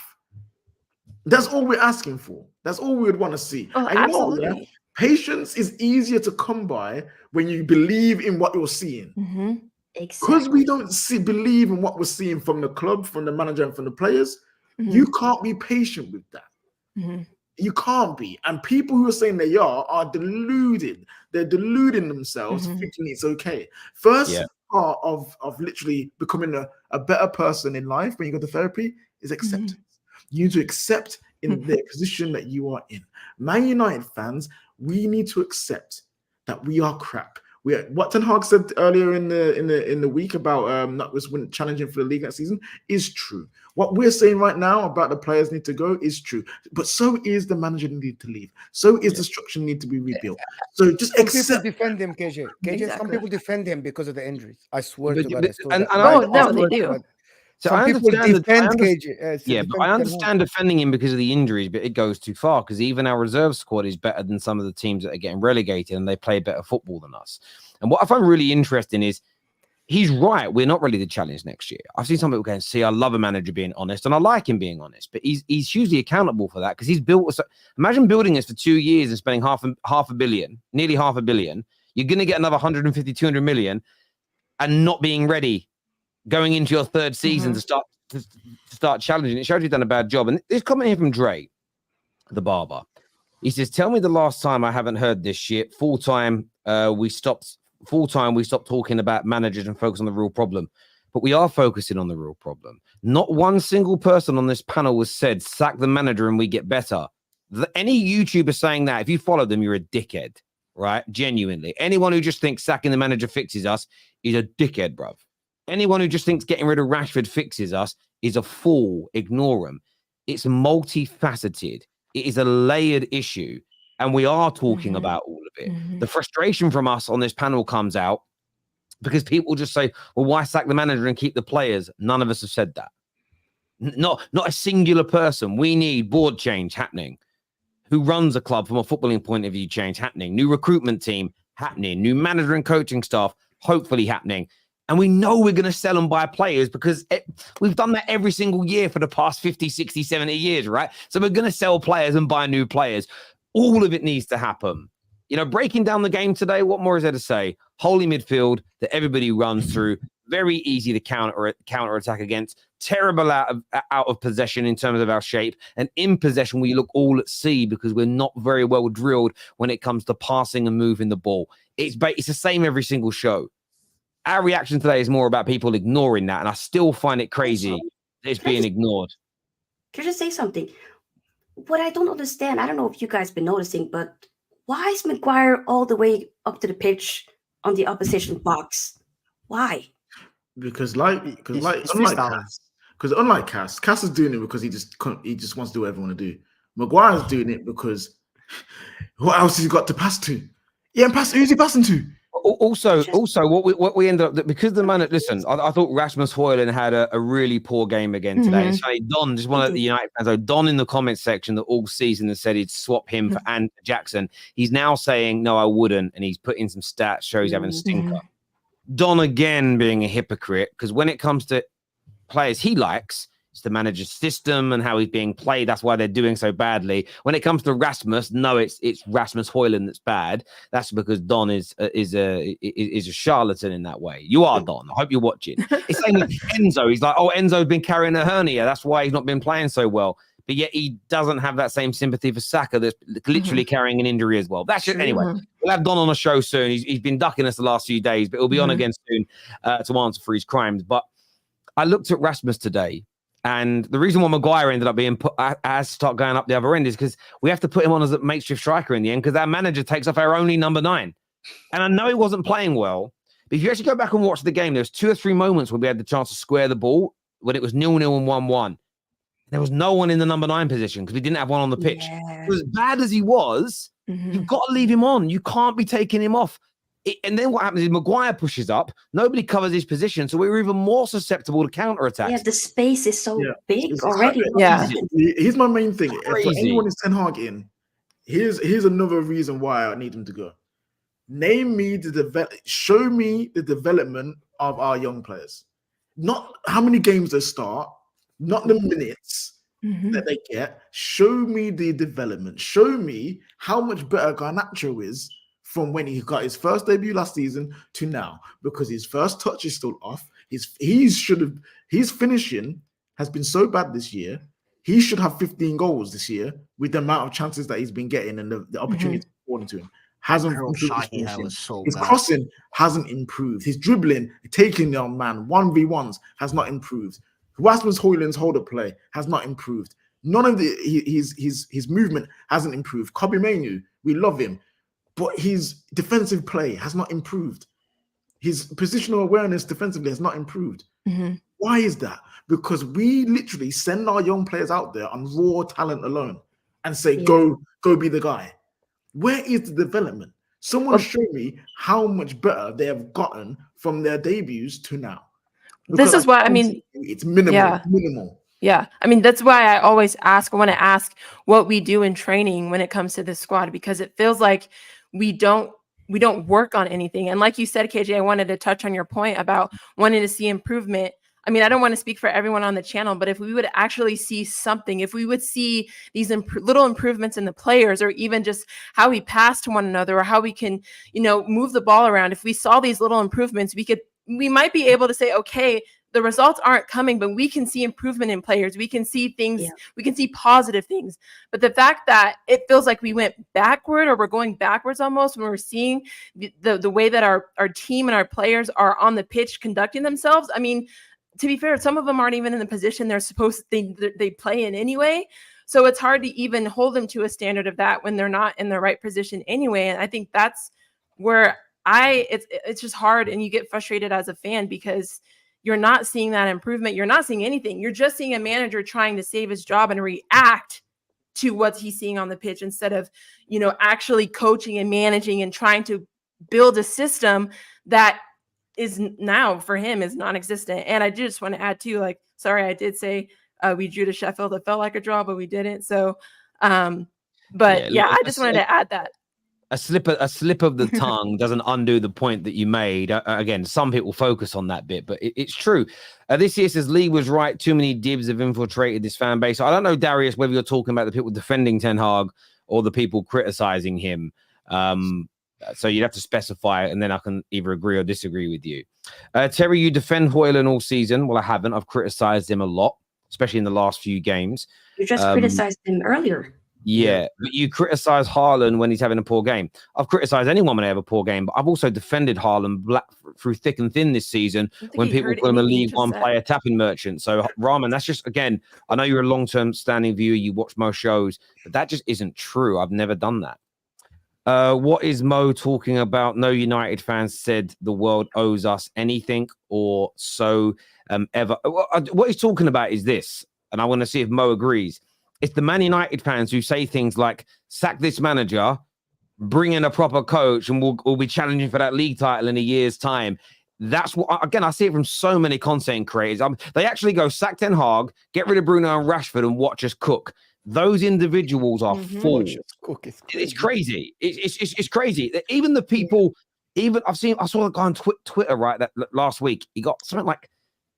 That's all we're asking for. That's all we would want to see. Oh, and absolutely. Patience is easier to come by when you believe in what you're seeing. Mm-hmm. Because we don't believe in what we're seeing from the club, from the manager, and from the players. Mm-hmm. You can't be patient with that. Mm-hmm. You can't be. And people who are saying they are deluded. They're deluding themselves, thinking it's okay. First part of literally becoming a better person in life when you go to therapy is acceptance. You need to accept in the position that you are in. Man United fans, we need to accept that we are crap. What Ten Hag said earlier in the week about not challenging for the league next season is true. What we're saying right now about the players need to go is true, but so is the manager need to leave. So is the structure need to be rebuilt. So just accept. Some people defend him, KJ. Exactly. Some people defend him because of the injuries. I swear to God. They do. So some people defend KJ. But I understand defending him because of the injuries, but it goes too far because even our reserve squad is better than some of the teams that are getting relegated and they play better football than us. And what I find really interesting is he's right. We're not ready to challenge next year. I've seen some people going, see, I love a manager being honest and I like him being honest, but he's hugely accountable for that because he's built. Imagine building this for 2 years and spending nearly half a billion. You're going to get another 150, 200 million and not being ready going into your third season to start challenging. It shows you've done a bad job. And this comment here from Dre, the barber. He says, tell me the last time I haven't heard this shit. Full time we stopped talking about managers and focus on the real problem. But we are focusing on the real problem. Not one single person on this panel was said, sack the manager and we get better. Any YouTuber saying that, if you follow them, you're a dickhead, right? Genuinely. Anyone who just thinks sacking the manager fixes us is a dickhead, bruv. Anyone who just thinks getting rid of Rashford fixes us is a fool. Ignore them. It's multifaceted. It is a layered issue. And we are talking about all of it. The frustration from us on this panel comes out because people just say, well, why sack the manager and keep the players? None of us have said that. Not a singular person. We need board change happening. Who runs a club from a footballing point of view change happening. New recruitment team happening. New manager and coaching staff hopefully happening. And we know we're going to sell and buy players because we've done that every single year for the past 50, 60, 70 years, right? So we're going to sell players and buy new players. All of it needs to happen. Breaking down the game today, what more is there to say? Holy midfield that everybody runs through. Very easy to counter attack against. Terrible out of possession in terms of our shape. And in possession, we look all at sea because we're not very well drilled when it comes to passing and moving the ball. It's the same every single show. Our reaction today is more about people ignoring that, and I still find it crazy that it's being ignored. Can I just say something? What I don't understand, I don't know if you guys have been noticing, but why is Maguire all the way up to the pitch on the opposition box? Why? Because unlike Cass is doing it because he just wants to do what everyone to do. Maguire's doing it because what else has he got to pass to? Yeah, who's he passing to? Also, what we ended up because the man. Listen, I thought Rasmus Højlund had a really poor game again today. And so Don, just one of the United fans, so Don in the comments section that all season has said he'd swap him for Ant Jackson. He's now saying no, I wouldn't, and he's put in some stats shows he's having a stinker. Don again being a hypocrite because when it comes to players he likes, it's the manager's system and how he's being played. That's why they're doing so badly. When it comes to Rasmus, no, it's Rasmus Højlund that's bad. That's because Don is a charlatan in that way. You are Don. I hope you're watching. It's same with Enzo. He's like, oh, Enzo's been carrying a hernia. That's why he's not been playing so well. But yet he doesn't have that same sympathy for Saka that's literally carrying an injury as well. That's just anyway. We'll have Don on a show soon. He's been ducking us the last few days, but he'll be on again soon to answer for his crimes. But I looked at Rasmus today. And the reason why Maguire ended up being put as start going up the other end is because we have to put him on as a makeshift striker in the end because our manager takes off our only number 9. And I know he wasn't playing well, but if you actually go back and watch the game, there's 2 or 3 moments where we had the chance to square the ball when it was 0-0 and 1-1. There was no one in the number 9 position because we didn't have one on the pitch. Yeah. So as bad as he was, you've got to leave him on. You can't be taking him off. And then what happens is Maguire pushes up. Nobody covers his position, so we're even more susceptible to counterattacks. Yeah, the space is so big It's already. Yeah. Here's my main thing. If for Crazy. anyone is Ten Hag in, here's another reason why I need him to go. Name me show me the development of our young players. Not how many games they start, not the minutes that they get. Show me the development. Show me how much better Garnacho is from when he got his first debut last season to now, because his first touch is still off. His finishing has been so bad this year. He should have 15 goals this year with the amount of chances that he's been getting and the opportunity according to him. Hasn't improved his finishing. His crossing hasn't improved. His dribbling, taking on man 1v1s has not improved. Rasmus Højlund's hold-up play has not improved. None of his movement hasn't improved. Kobbie Mainoo, we love him, but his defensive play has not improved. His positional awareness defensively has not improved. Why is that? Because we literally send our young players out there on raw talent alone and say, go be the guy. Where is the development? Someone show me how much better they have gotten from their debuts to now. This is why, I mean, it's minimal. Yeah. I mean, that's why I always want to ask what we do in training when it comes to this squad, because it feels like we don't work on anything. And like you said, KJ, I wanted to touch on your point about wanting to see improvement. I mean, I don't want to speak for everyone on the channel, but if we would actually see something, if we would see these little improvements in the players, or even just how we pass to one another, or how we can, move the ball around, if we saw these little improvements, we might be able to say, okay, the results aren't coming, but we can see improvement in players. We can see things, we can see positive things. But the fact that it feels like we went backward, or we're going backwards almost, when we're seeing the way that our team and our players are on the pitch conducting themselves. I mean, to be fair, some of them aren't even in the position they're supposed to they play in anyway. So it's hard to even hold them to a standard of that when they're not in the right position anyway. And I think that's where it's just hard, and you get frustrated as a fan because you're not seeing that improvement. You're not seeing anything. You're just seeing a manager trying to save his job and react to what he's seeing on the pitch, instead of, actually coaching and managing and trying to build a system that is now for him is non-existent. And I just want to add too, sorry, I did say we drew to Sheffield. It felt like a draw, but we didn't. So, I just wanted to add that. A slip of the tongue doesn't undo the point that you made. Again, some people focus on that bit, but it's true. This year says Lee was right. Too many dibs have infiltrated this fan base. I don't know, Darius, whether you're talking about the people defending Ten Hag or the people criticizing him. So you'd have to specify, and then I can either agree or disagree with you. Terry, you defend Højlund all season. Well, I haven't. I've criticized him a lot, especially in the last few games. You just criticized him earlier. Yeah, but you criticize Haaland when he's having a poor game. I've criticized anyone when they have a poor game, but I've also defended Haaland through thick and thin this season when people call him a League One player tapping merchant. So, Rahman, that's just, again, I know you're a long-term standing viewer, you watch most shows, but that just isn't true. I've never done that. What is Mo talking about? No United fans said the world owes us anything or so ever. What he's talking about is this, and I want to see if Mo agrees. It's the Man United fans who say things like, sack this manager, bring in a proper coach, and we'll be challenging for that league title in a year's time. That's what, again, I see it from so many content creators. They actually go, sack Ten Hag, get rid of Bruno and Rashford, and watch us cook. Those individuals are fools. It's crazy. It's crazy. Even the people, I saw a guy on Twitter, right, that last week, he got something like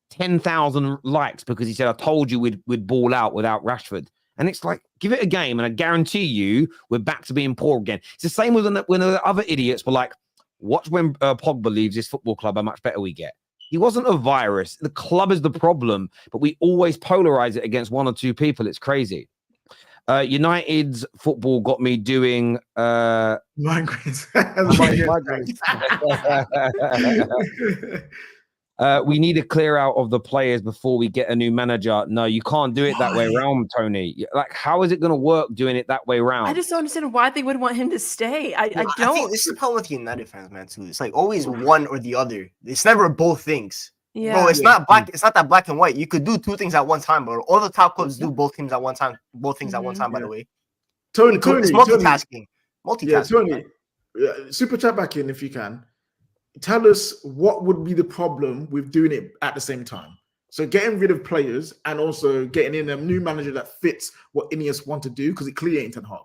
10,000 likes because he said, I told you we'd ball out without Rashford. And it's like, give it a game, and I guarantee you we're back to being poor again. It's the same when the other idiots were like, watch when Pogba leaves this football club, how much better we get. He wasn't a virus. The club is the problem, but we always polarize it against one or two people. It's crazy. United's football got me doing Migraines. We need a clear out of the players before we get a new manager. No, you can't do it that way around, Tony. Like, how is it going to work doing it that way around? I just don't understand why they would want him to stay. I don't. I think this is the problem with United fans, man, too. It's like always one or the other. It's never both things. Yeah. Bro, it's not black. It's not that black and white. You could do two things at one time, bro. All the top clubs do both teams at one time. Both things at one time, by the way. Tony, it's multitasking. Multitasking. Yeah, Tony, super chat back in if you can. tell us what would be the problem with doing it at the same time. So getting rid of players and also getting in a new manager that fits what Ineos want to do, because it clearly ain't Ten Hag.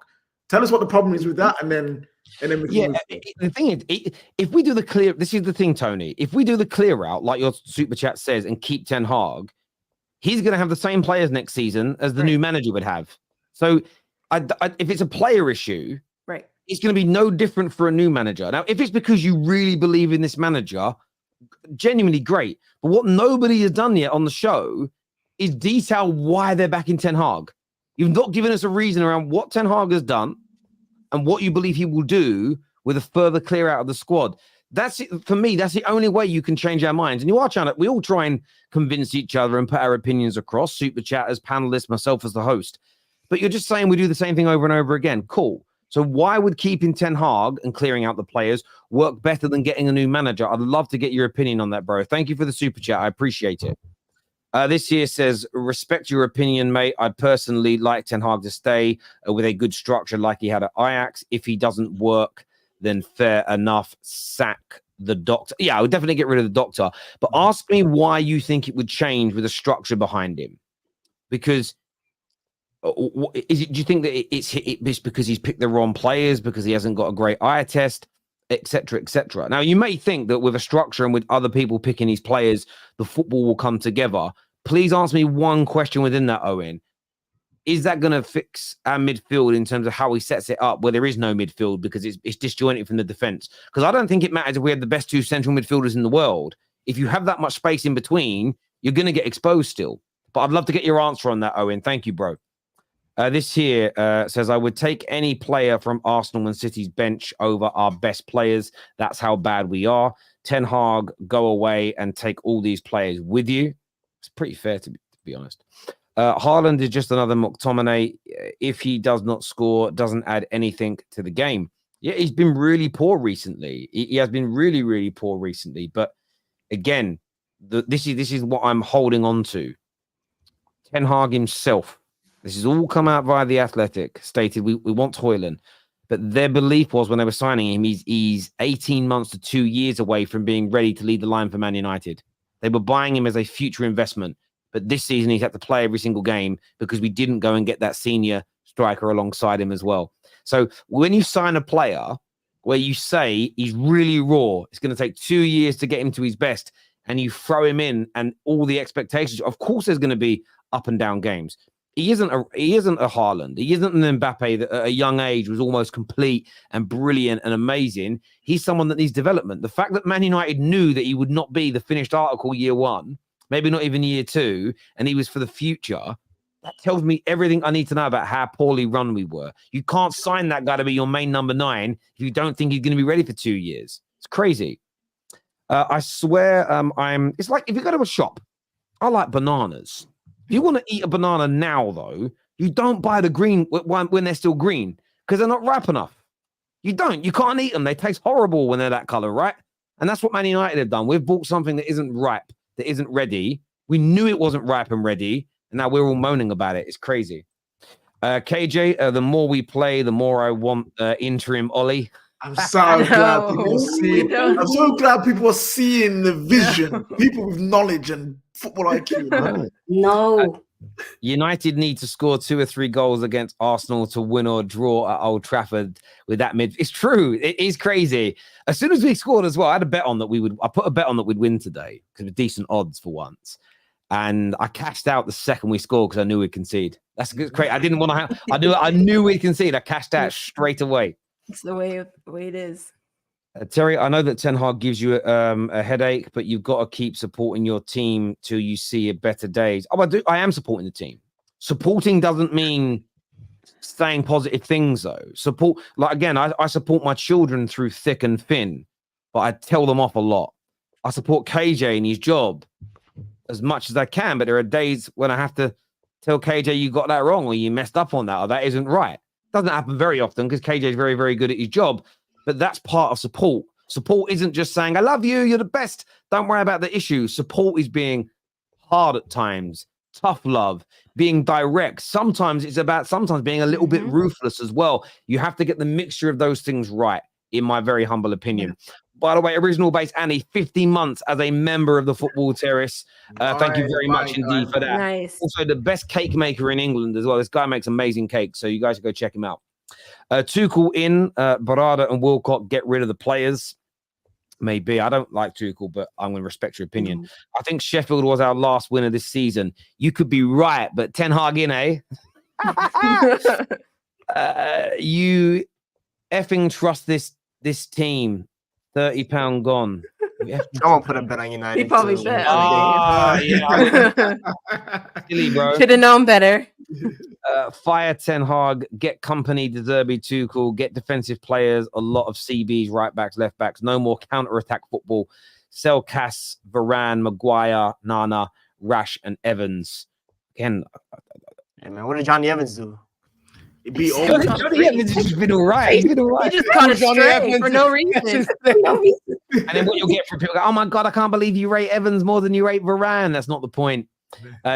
Tell us what the problem is with that, and then we can move forward. The thing is, if we do the clear, this is the thing, Tony. If we do the clear out, like your super chat says, and keep Ten Hag, he's going to have the same players next season as the new manager would have. So, if it's a player issue, right, it's going to be no different for a new manager. Now, if it's because you really believe in this manager, genuinely great. But what nobody has done yet on the show is detail why they're back in Ten Hag. You've not given us a reason around what Ten Hag has done and what you believe he will do with a further clear out of the squad. That's it. For me, that's the only way you can change our minds. And you are trying to, we all try and convince each other and put our opinions across, super chatters, panelists, myself as the host. But you're just saying we do the same thing over and over again. Cool. So why would keeping Ten Hag and clearing out the players work better than getting a new manager? I'd love to get your opinion on that, bro. Thank you for the super chat. I appreciate it. This here says, respect your opinion, mate. I personally like Ten Hag to stay with a good structure like he had at Ajax. If he doesn't work, then fair enough. Sack the doctor. Yeah, I would definitely get rid of the doctor. But ask me why you think it would change with a structure behind him. Because is it? Do you think that it's because he's picked the wrong players, because he hasn't got a great eye test, etc., etc.? Now, you may think that with a structure and with other people picking his players, the football will come together. Please answer me one question within that, Owen. Is that going to fix our midfield in terms of how he sets it up where there is no midfield because it's disjointed from the defense? Because I don't think it matters if we have the best two central midfielders in the world. If you have that much space in between, you're going to get exposed still. But I'd love to get your answer on that, Owen. Thank you, bro. This here says, I would take any player from Arsenal and City's bench over our best players. That's how bad we are. Ten Hag, go away and take all these players with you. It's pretty fair, to be honest. Haaland is just another McTominay. If he does not score, doesn't add anything to the game. Yeah, he's been really poor recently. He has been really, really poor recently. But again, this is what I'm holding on to. Ten Hag himself. This has all come out via The Athletic, stated we want Højlund. But their belief was when they were signing him, he's 18 months to 2 years away from being ready to lead the line for Man United. They were buying him as a future investment. But this season, he's had to play every single game because we didn't go and get that senior striker alongside him as well. So when you sign a player where you say he's really raw, it's going to take 2 years to get him to his best, and you throw him in and all the expectations, of course there's going to be up and down games. He isn't a Haaland. He isn't an Mbappe that at a young age was almost complete and brilliant and amazing. He's someone that needs development. The fact that Man United knew that he would not be the finished article year one, maybe not even year two, and he was for the future, that tells me everything I need to know about how poorly run we were. You can't sign that guy to be your main number 9 if you don't think he's going to be ready for 2 years. It's crazy. I swear, it's like if you go to a shop, I like bananas. If you want to eat a banana now, though, you don't buy the green when they're still green because they're not ripe enough. You don't. You can't eat them. They taste horrible when they're that color, right? And that's what Man United have done. We've bought something that isn't ripe, that isn't ready. We knew it wasn't ripe and ready, and now we're all moaning about it. It's crazy. KJ, the more we play, the more I want interim Ollie. I'm so glad people are seeing. I'm so glad people are seeing the vision. People with knowledge and football IQ. No. United need to score 2 or 3 goals against Arsenal to win or draw at Old Trafford with that mid. It's true. It is crazy. As soon as we scored as well, I had a bet on that I put a bet on that we'd win today because of decent odds for once. And I cashed out the second we scored because I knew we'd concede. That's great. I didn't want to. I knew we'd concede. I cashed out straight away. It's the way it is. Terry, I know that Ten Hag gives you a headache, but you've got to keep supporting your team till you see a better days. Oh, I am supporting the team. Supporting doesn't mean saying positive things, though. Support, like again, I support my children through thick and thin, but I tell them off a lot. I support KJ in his job as much as I can, but there are days when I have to tell KJ you got that wrong, or you messed up on that, or that isn't right. Doesn't happen very often because KJ is very, very good at his job, but that's part of support. Support isn't just saying, I love you, you're the best, don't worry about the issue. Support is being hard at times, tough love, being direct. Sometimes it's about being a little bit ruthless as well. You have to get the mixture of those things right, in my very humble opinion. By the way, original base Annie, 15 months as a member of the Football Terrace. Thank you very much indeed for that. Nice. Also, the best cake maker in England as well. This guy makes amazing cakes, so you guys should go check him out. Tuchel in, Barada and Wilcock get rid of the players. Maybe. I don't like Tuchel, but I'm going to respect your opinion. I think Sheffield was our last winner this season. You could be right, but Ten Hag in, eh? You effing trust this team. £30 gone. I won't put a bet on United. He probably too. bet. Yeah. Silly, bro. Should have known better. Fire Ten Hag, get company, De Zerbi, Tuchel, get defensive players, a lot of CBs, right backs, left backs, no more counter-attack football. Sell Cass, Varane, Maguire, Nana, Rash, and Evans. Again, Hey, man, what did Johnny Evans do? Johnny Evans has been all right. He's been all right. He just caught it straight for no reason. And then what you'll get from people go, oh my God, I can't believe you rate Evans more than you rate Varane. That's not the point.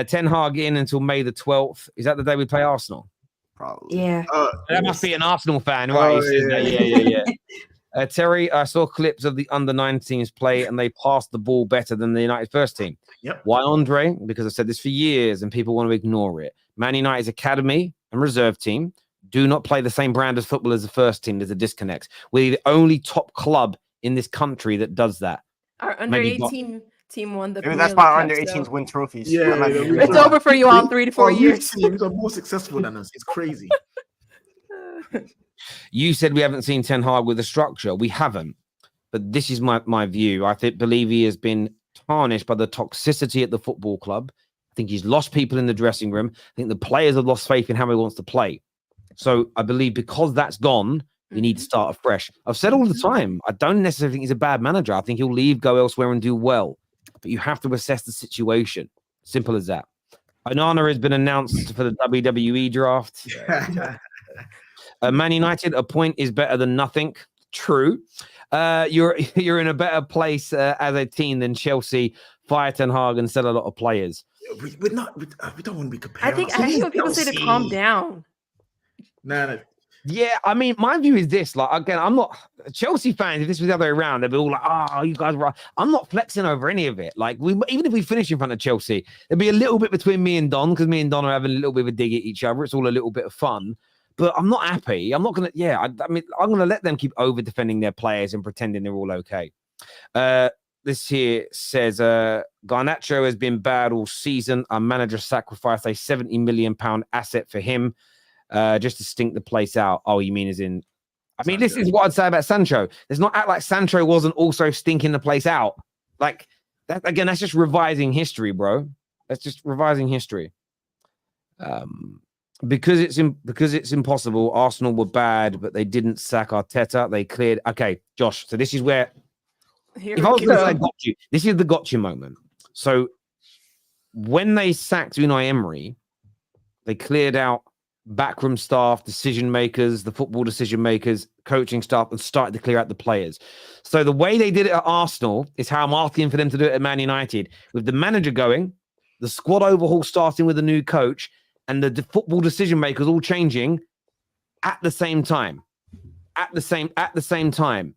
Ten Hag in until May the 12th. Is that the day we play Arsenal? Probably. Yeah. That must be an Arsenal fan, right? Yeah. Terry, I saw clips of the under-19s play and they passed the ball better than the United first team. Yep. Why, Andre? Because I've said this for years and people want to ignore it. Man United's academy and reserve team do not play the same brand of football as the first team. There's a disconnect. We're the only top club in this country that does that. Our under 18 team won the. Maybe that's why our under 18s win trophies. Yeah, It's over for you all in 3 to 4 years. Teams are more successful than us. It's crazy. You said we haven't seen Ten Hag with a structure. We haven't. But this is my view. I believe he has been tarnished by the toxicity at the football club. I think he's lost people in the dressing room. I think the players have lost faith in how he wants to play. So I believe because that's gone, we need to start afresh. I've said all the time, I don't necessarily think he's a bad manager. I think he'll leave, go elsewhere and do well. But you have to assess the situation. Simple as that. Onana has been announced for the WWE draft. Man United, a point is better than nothing. True. You're in a better place as a team than Chelsea. Fire Ten Hag and sell a lot of players. We don't want to be compared. I think when people say to calm down. No. Yeah, I mean, my view is this. Like, again, I'm not Chelsea fans. If this was the other way around, they'd be all like, "Oh, you guys are." I'm not flexing over any of it. Like, even if we finish in front of Chelsea, there'd be a little bit between me and Don because me and Don are having a little bit of a dig at each other. It's all a little bit of fun, but I'm not happy. I'm not gonna. Yeah, I mean, I'm gonna let them keep over defending their players and pretending they're all okay. This here says Garnacho has been bad all season. Our manager sacrificed a £70 million asset for him. Just to stink the place out. Oh, you mean as in... I mean, this is what I'd say about Sancho. There's not act like Sancho wasn't also stinking the place out. Like, that again, that's just revising history, bro. That's just revising history. Because it's impossible. Arsenal were bad, but they didn't sack Arteta. They cleared... Okay, Josh, so this is where... If I was going to say got you, this is the gotcha moment. So, when they sacked Unai Emery, they cleared out backroom staff, decision makers, the football decision makers, coaching staff, and started to clear out the players. So the way they did it at Arsenal is how I'm asking for them to do it at Man United, with the manager going, the squad overhaul starting with a new coach, and the football decision makers all changing at the same time. At the same time.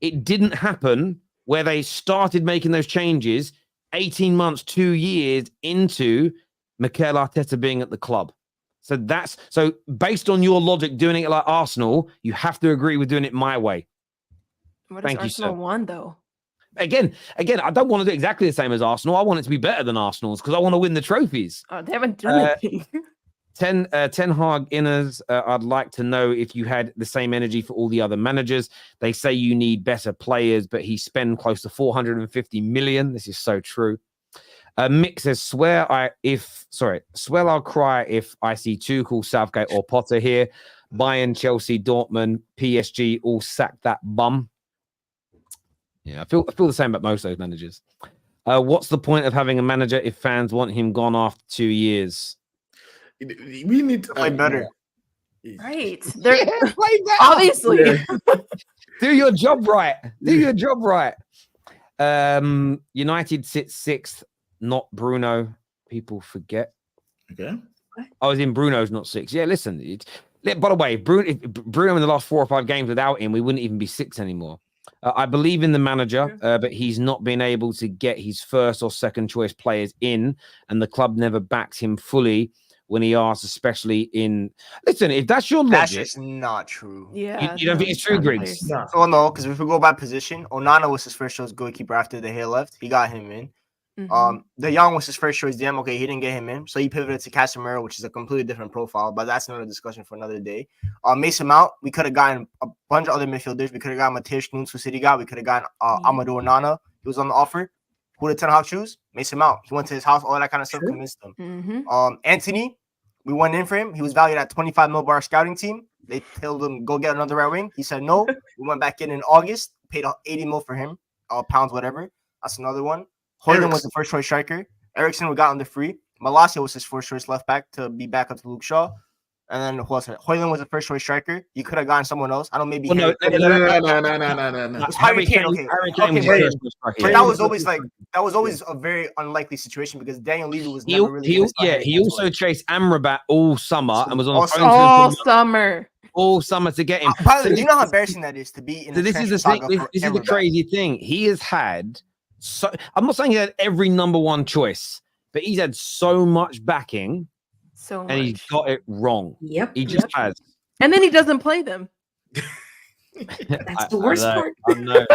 It didn't happen where they started making those changes 18 months, 2 years into Mikel Arteta being at the club. So based on your logic, doing it like Arsenal, you have to agree with doing it my way. What does Arsenal won, though? Again, I don't want to do exactly the same as Arsenal. I want it to be better than Arsenal's because I want to win the trophies. Oh, they haven't done anything. Ten Hag inners, I'd like to know if you had the same energy for all the other managers. They say you need better players, but he spent close to 450 million. This is so true. Mick says, swear I'll cry if I see Tuchel, Southgate, or Potter here. Bayern, Chelsea, Dortmund, PSG all sack that bum. Yeah, I feel the same about most of those managers. What's the point of having a manager if fans want him gone after 2 years? We need to play better. Right. They're play better. Obviously. Yeah. Do your job right. United sits 6th. Not Bruno. People forget. Okay. I was in Bruno's not 6. Yeah, listen. By the way, Bruno in the last 4 or 5 games without him, we wouldn't even be 6 anymore. I believe in the manager, but he's not been able to get his first or second choice players in, and the club never backs him fully when he asks, especially in. Listen, if that's your That's logic, just not true. Yeah. you don't think it's true, Grigs? No. Oh no, because if we go by position, Onana was his first choice goalkeeper after De Gea left. He got him in. Mhm. De Jong was his first choice DM. Okay, he didn't get him in, so he pivoted to Casemiro, which is a completely different profile. But that's another discussion for another day. Mason Mount, we could have gotten a bunch of other midfielders. We could have gotten Mateusz Nunes, who City got. We could have gotten Amadou Onana. He was on the offer. Who did Ten Hag choose? Mason Mount. He went to his house, all that kind of stuff, convinced him. Anthony, we went in for him. He was valued at 25 mil by our scouting team. They told him go get another right wing. He said no. We went back in August, paid 80 mil for him, pounds, whatever. That's another one. Højlund was the first choice striker. Eriksson we got on the free. Malacia was his first choice left back to be back up to Luke Shaw. And then who else? Højlund was the first choice striker. You could have gotten someone else. I don't know, maybe. No. Harry Kane was first choice striker. But that was always a very unlikely situation because Daniel Levy was never really. He also chased Amrabat all summer and was on the phone all summer. All summer to get him. By the way, do you know how embarrassing that is to be in the this is the thing. This is the crazy thing. He has had so. I'm not saying he had every number one choice, but he's had so much backing. So much. And he's got it wrong. Yep. He just has. And then he doesn't play them. That's the worst part. I know.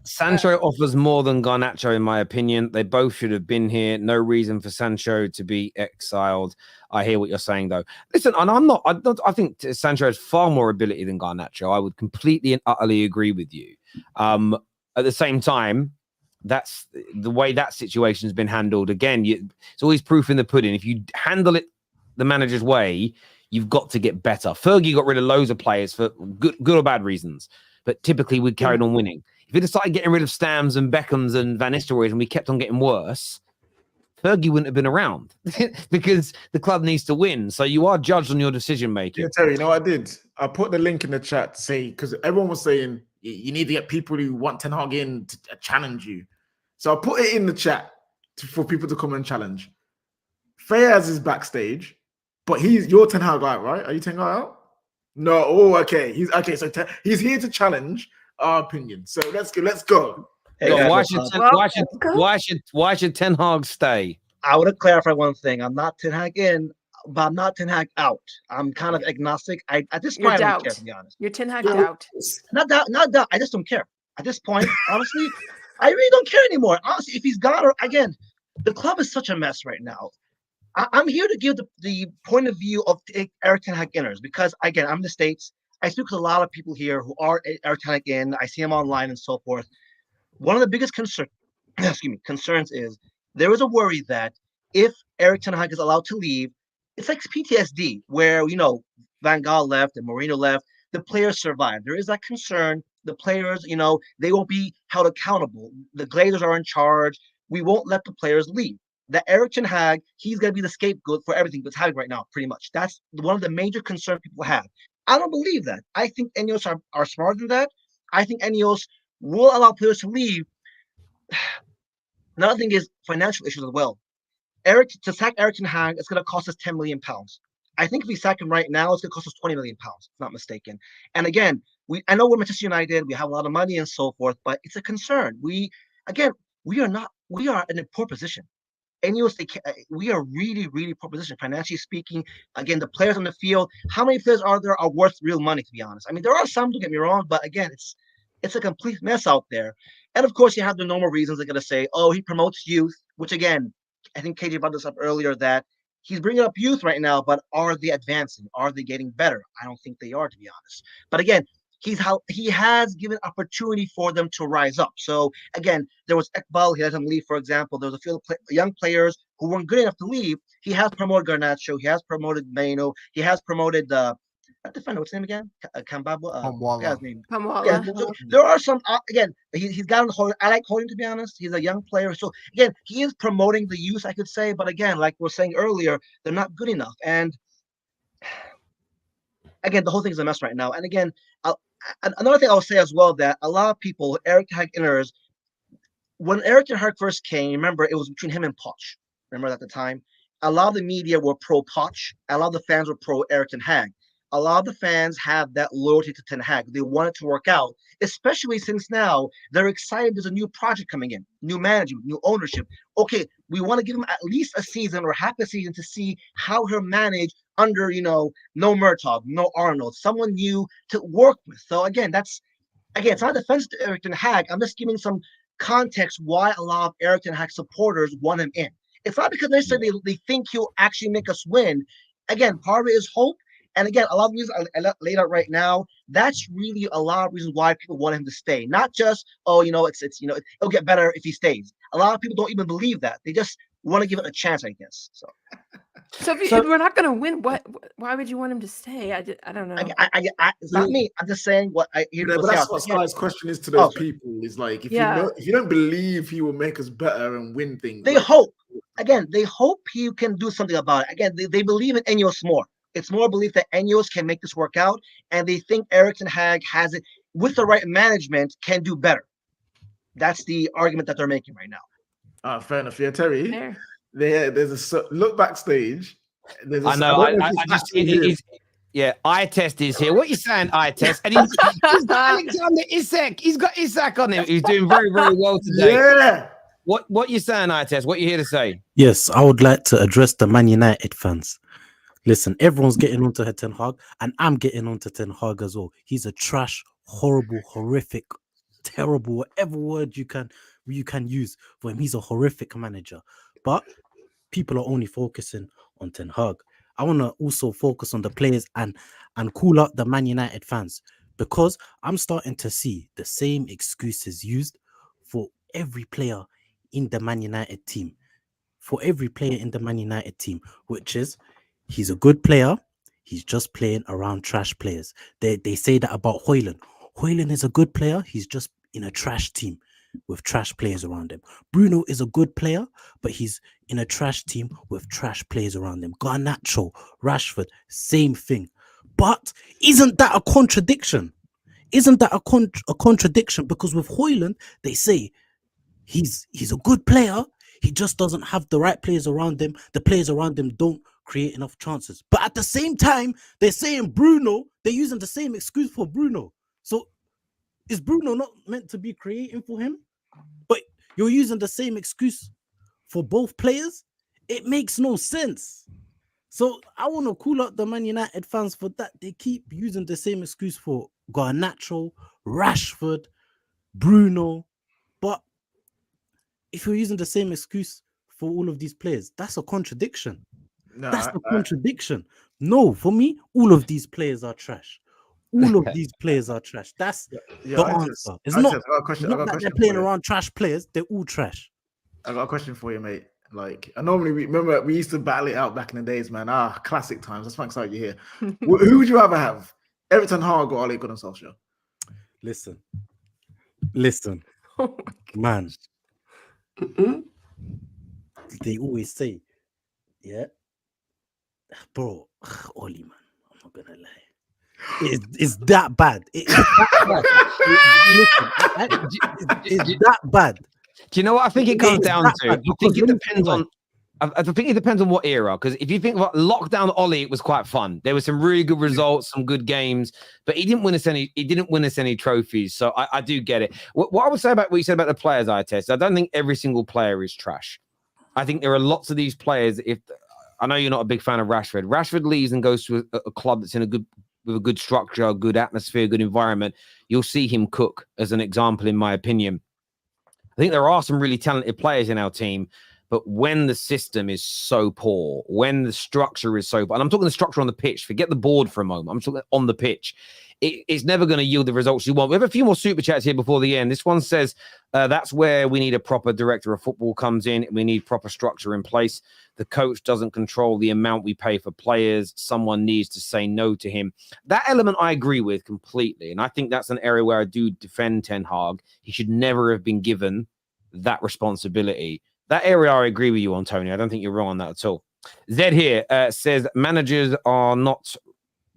Sancho offers more than Garnacho, in my opinion. They both should have been here. No reason for Sancho to be exiled. I hear what you're saying, though. Listen, and I think Sancho has far more ability than Garnacho. I would completely and utterly agree with you. At the same time, that's the way that situation's been handled. Again, it's always proof in the pudding. If you handle it the manager's way, you've got to get better. Fergie got rid of loads of players for good or bad reasons, but typically we carried on winning. If we started getting rid of Stams and Beckhams and Van Nistelrooys and we kept on getting worse, Fergie wouldn't have been around because the club needs to win. So you are judged on your decision making. Yeah, Terry, you know what I did? I put the link in the chat to say, because everyone was saying you need to get people who want Ten Hag in to challenge you. So I put it in the chat for people to come and challenge. Fayaz is backstage, but you're Ten Hag out, right? Are you Ten Hag out? No. Oh, okay. So he's here to challenge our opinion. So let's go. Hey, Why should Ten Hag stay? I want to clarify one thing. I'm not Ten Hag in, but I'm not Ten Hag out. I'm kind of agnostic. At this point, I don't care, to be honest. You're Ten Hag out. Not doubt. I just don't care. At this point, honestly, I really don't care anymore. Honestly, if he's gone, or again, the club is such a mess right now. I'm here to give the point of view of Erik Ten Hag inners because, again, I'm in the States. I speak to a lot of people here who are Erik Ten Hag in. I see him online and so forth. One of the biggest concerns is there is a worry that if Erik Ten Hag is allowed to leave, it's like PTSD where, Van Gaal left and Mourinho left. The players survive. There is that concern. The players, they won't be held accountable. The Glazers are in charge. We won't let the players leave. That Erik Ten Hag, he's going to be the scapegoat for everything that's happening right now, pretty much. That's one of the major concerns people have. I don't believe that. I think Ineos are smarter than that. I think Ineos will allow players to leave. Another thing is financial issues as well. To sack Erik Ten Hag, it's going to cost us £10 million. I think if we sack him right now, it's going to cost us £20 million, if I'm not mistaken. And again, I know we're Manchester United, we have a lot of money and so forth, but it's a concern. We are in a poor position. Ineos, we are really, really poor position, financially speaking. Again, the players on the field, how many players are there are worth real money, to be honest? I mean, there are some, don't get me wrong, but again, it's a complete mess out there. And of course, you have the normal reasons they're going to say, oh, he promotes youth, which again, I think KJ brought this up earlier, that he's bringing up youth right now, but are they advancing? Are they getting better? I don't think they are, to be honest. But again, he has given opportunity for them to rise up. So again, there was Ekbal, he let him leave, for example. There was a few young players who weren't good enough to leave. He has promoted Garnacho, he has promoted Mainoo, he has promoted that defender, what's his name again? Kambaba. His name. Yeah, so there are some. Again, he's got on. I like Højlund, to be honest. He's a young player, so again, he is promoting the youth, I could say. But again, like we were saying earlier, they're not good enough. And again, the whole thing is a mess right now. And again, another thing I'll say as well, that a lot of people, Erik Ten Hag inners, when Erik Ten Hag first came, remember it was between him and Poch. Remember at the time, a lot of the media were pro Poch. A lot of the fans were pro Erik Ten Hag. a lot of the fans have that loyalty to Ten Hag. They want it to work out, especially since now they're excited there's a new project coming in, new management, new ownership. Okay, we want to give him at least a season or half a season to see how he'll manage under, no Murtaugh, no Arnold, someone new to work with. So again, it's not a defense to Erik Ten Hag. I'm just giving some context why a lot of Erik Ten Hag supporters want him in. It's not because necessarily they think he'll actually make us win. Again, part of it is hope. And again, a lot of reasons I laid out right now, that's really a lot of reasons why people want him to stay. Not just, it'll get better if he stays. A lot of people don't even believe that. They just want to give it a chance, I guess. So if we're not going to win, why would you want him to stay? I don't know. It's not me. I'm just saying what I hear. But that's what Skye's question is to those people. Is like, if you don't believe he will make us better and win things. They hope. Again, they hope he can do something about it. Again, they believe in Enyos more. It's more belief that Enyos can make this work out, and they think Erik Ten Hag has it with the right management can do better. That's the argument that they're making right now. Fair enough. Yeah, Terry. There's a look backstage. I know. Eye test is here. What are you saying, eye test? And he's Alexander Isak. He's got Isak on him. He's doing very, very well today. Yeah. What you saying, eye test? What you here to say? Yes, I would like to address the Man United fans. Listen, everyone's getting onto Ten Hag, and I'm getting onto Ten Hag as well. He's a trash, horrible, horrific, terrible, whatever word you can use for him. He's a horrific manager. But people are only focusing on Ten Hag. I want to also focus on the players and call out the Man United fans, because I'm starting to see the same excuses used for every player in the Man United team. Which is, he's a good player. He's just playing around trash players. They say that about Højlund. Højlund is a good player. He's just in a trash team with trash players around him. Bruno is a good player, but he's in a trash team with trash players around him. Garnacho, Rashford, same thing. But isn't that a contradiction? Isn't that a contradiction? Because with Højlund, they say he's a good player. He just doesn't have the right players around him. The players around him don't create enough chances. But at the same time, they're saying Bruno, they're using the same excuse for Bruno. So is Bruno not meant to be creating for him? But you're using the same excuse for both players? It makes no sense. So I want to call out the Man United fans for that. They keep using the same excuse for Garnacho, Rashford, Bruno. But if you're using the same excuse for all of these players, that's a contradiction. That's a contradiction. No, for me, all of these players are trash. All of these players are trash. That's the answer. It's not that they're playing around trash players. They're all trash. I got a question for you, mate. Like, I normally we used to battle it out back in the days, man. Classic times. That's why I'm excited you're here. Who would you rather have? Erik Ten Hag or Ole Gunnar Solskjaer? Listen, man. They always say, yeah, bro, Oli, man, I'm not gonna lie. It's that bad. It's that bad. Do you know what I think it comes down to? I think it depends on. I think it depends on what era. Because if you think about lockdown Ollie, it was quite fun. There were some really good results, some good games, but he didn't win us any trophies. So I do get it. What I would say about what you said about the players I test, I don't think every single player is trash. I think there are lots of these players. I know you're not a big fan of Rashford. Rashford leaves and goes to a club that's with a good structure, a good atmosphere, good environment. You'll see him cook, as an example, in my opinion. I think there are some really talented players in our team, but when the system is so poor, when the structure is so poor, and I'm talking the structure on the pitch, forget the board for a moment, I'm talking on the pitch, it's never going to yield the results you want. We have a few more super chats here before the end. This one says, that's where we need a proper director of football comes in. We need proper structure in place. The coach doesn't control the amount we pay for players. Someone needs to say no to him. That element I agree with completely. And I think that's an area where I do defend Ten Hag. He should never have been given that responsibility. That area I agree with you on, Tony. I don't think you're wrong on that at all. Zed here says managers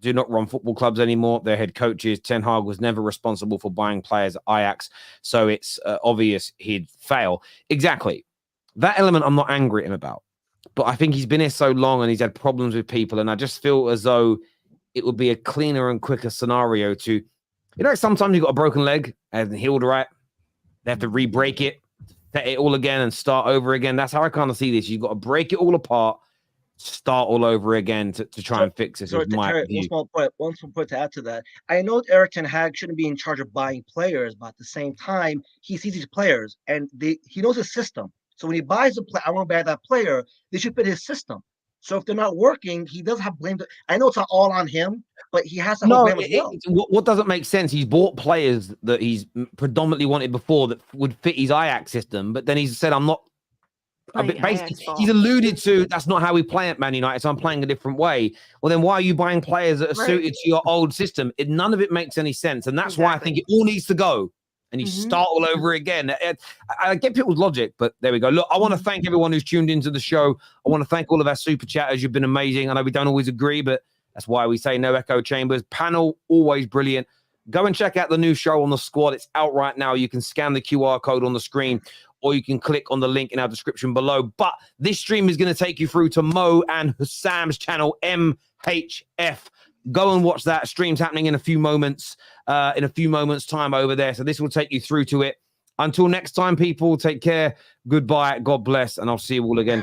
do not run football clubs anymore. Their head coaches. Ten Hag was never responsible for buying players at Ajax, so it's obvious he'd fail. Exactly. That element I'm not angry at him about. But I think he's been here so long and he's had problems with people. And I just feel as though it would be a cleaner and quicker scenario to, sometimes you've got a broken leg and healed right. They have to re-break it, set it all again and start over again. That's how I kind of see this. You've got to break it all apart, start all over again to try and fix this. One small point to add to that. I know Erik ten Hag shouldn't be in charge of buying players, but at the same time, he sees these players and he knows his system. So when he buys a player, I want to buy that player, they should fit his system. So if they're not working, he does have blame. I know it's not all on him, but he has to have blame as well. What doesn't make sense, he's bought players that he's predominantly wanted before that would fit his Ajax system, but then he's said, I'm not. Basically, he's alluded to that's not how we play at Man United, so I'm playing a different way. Well, then why are you buying players that are suited to your old system? None of it makes any sense, and that's why I think it all needs to go. And you start all over again. I get people's logic, but there we go. Look, I want to thank everyone who's tuned into the show. I want to thank all of our super chatters. You've been amazing. I know we don't always agree, but that's why we say no echo chambers. Panel, always brilliant. Go and check out the new show on the squad. It's out right now. You can scan the QR code on the screen, or you can click on the link in our description below. But this stream is going to take you through to Mo and Hassam's channel, MHF. Go and watch that. Stream's happening in a few moments, time over there. So this will take you through to it. Until next time, people, take care. Goodbye. God bless. And I'll see you all again.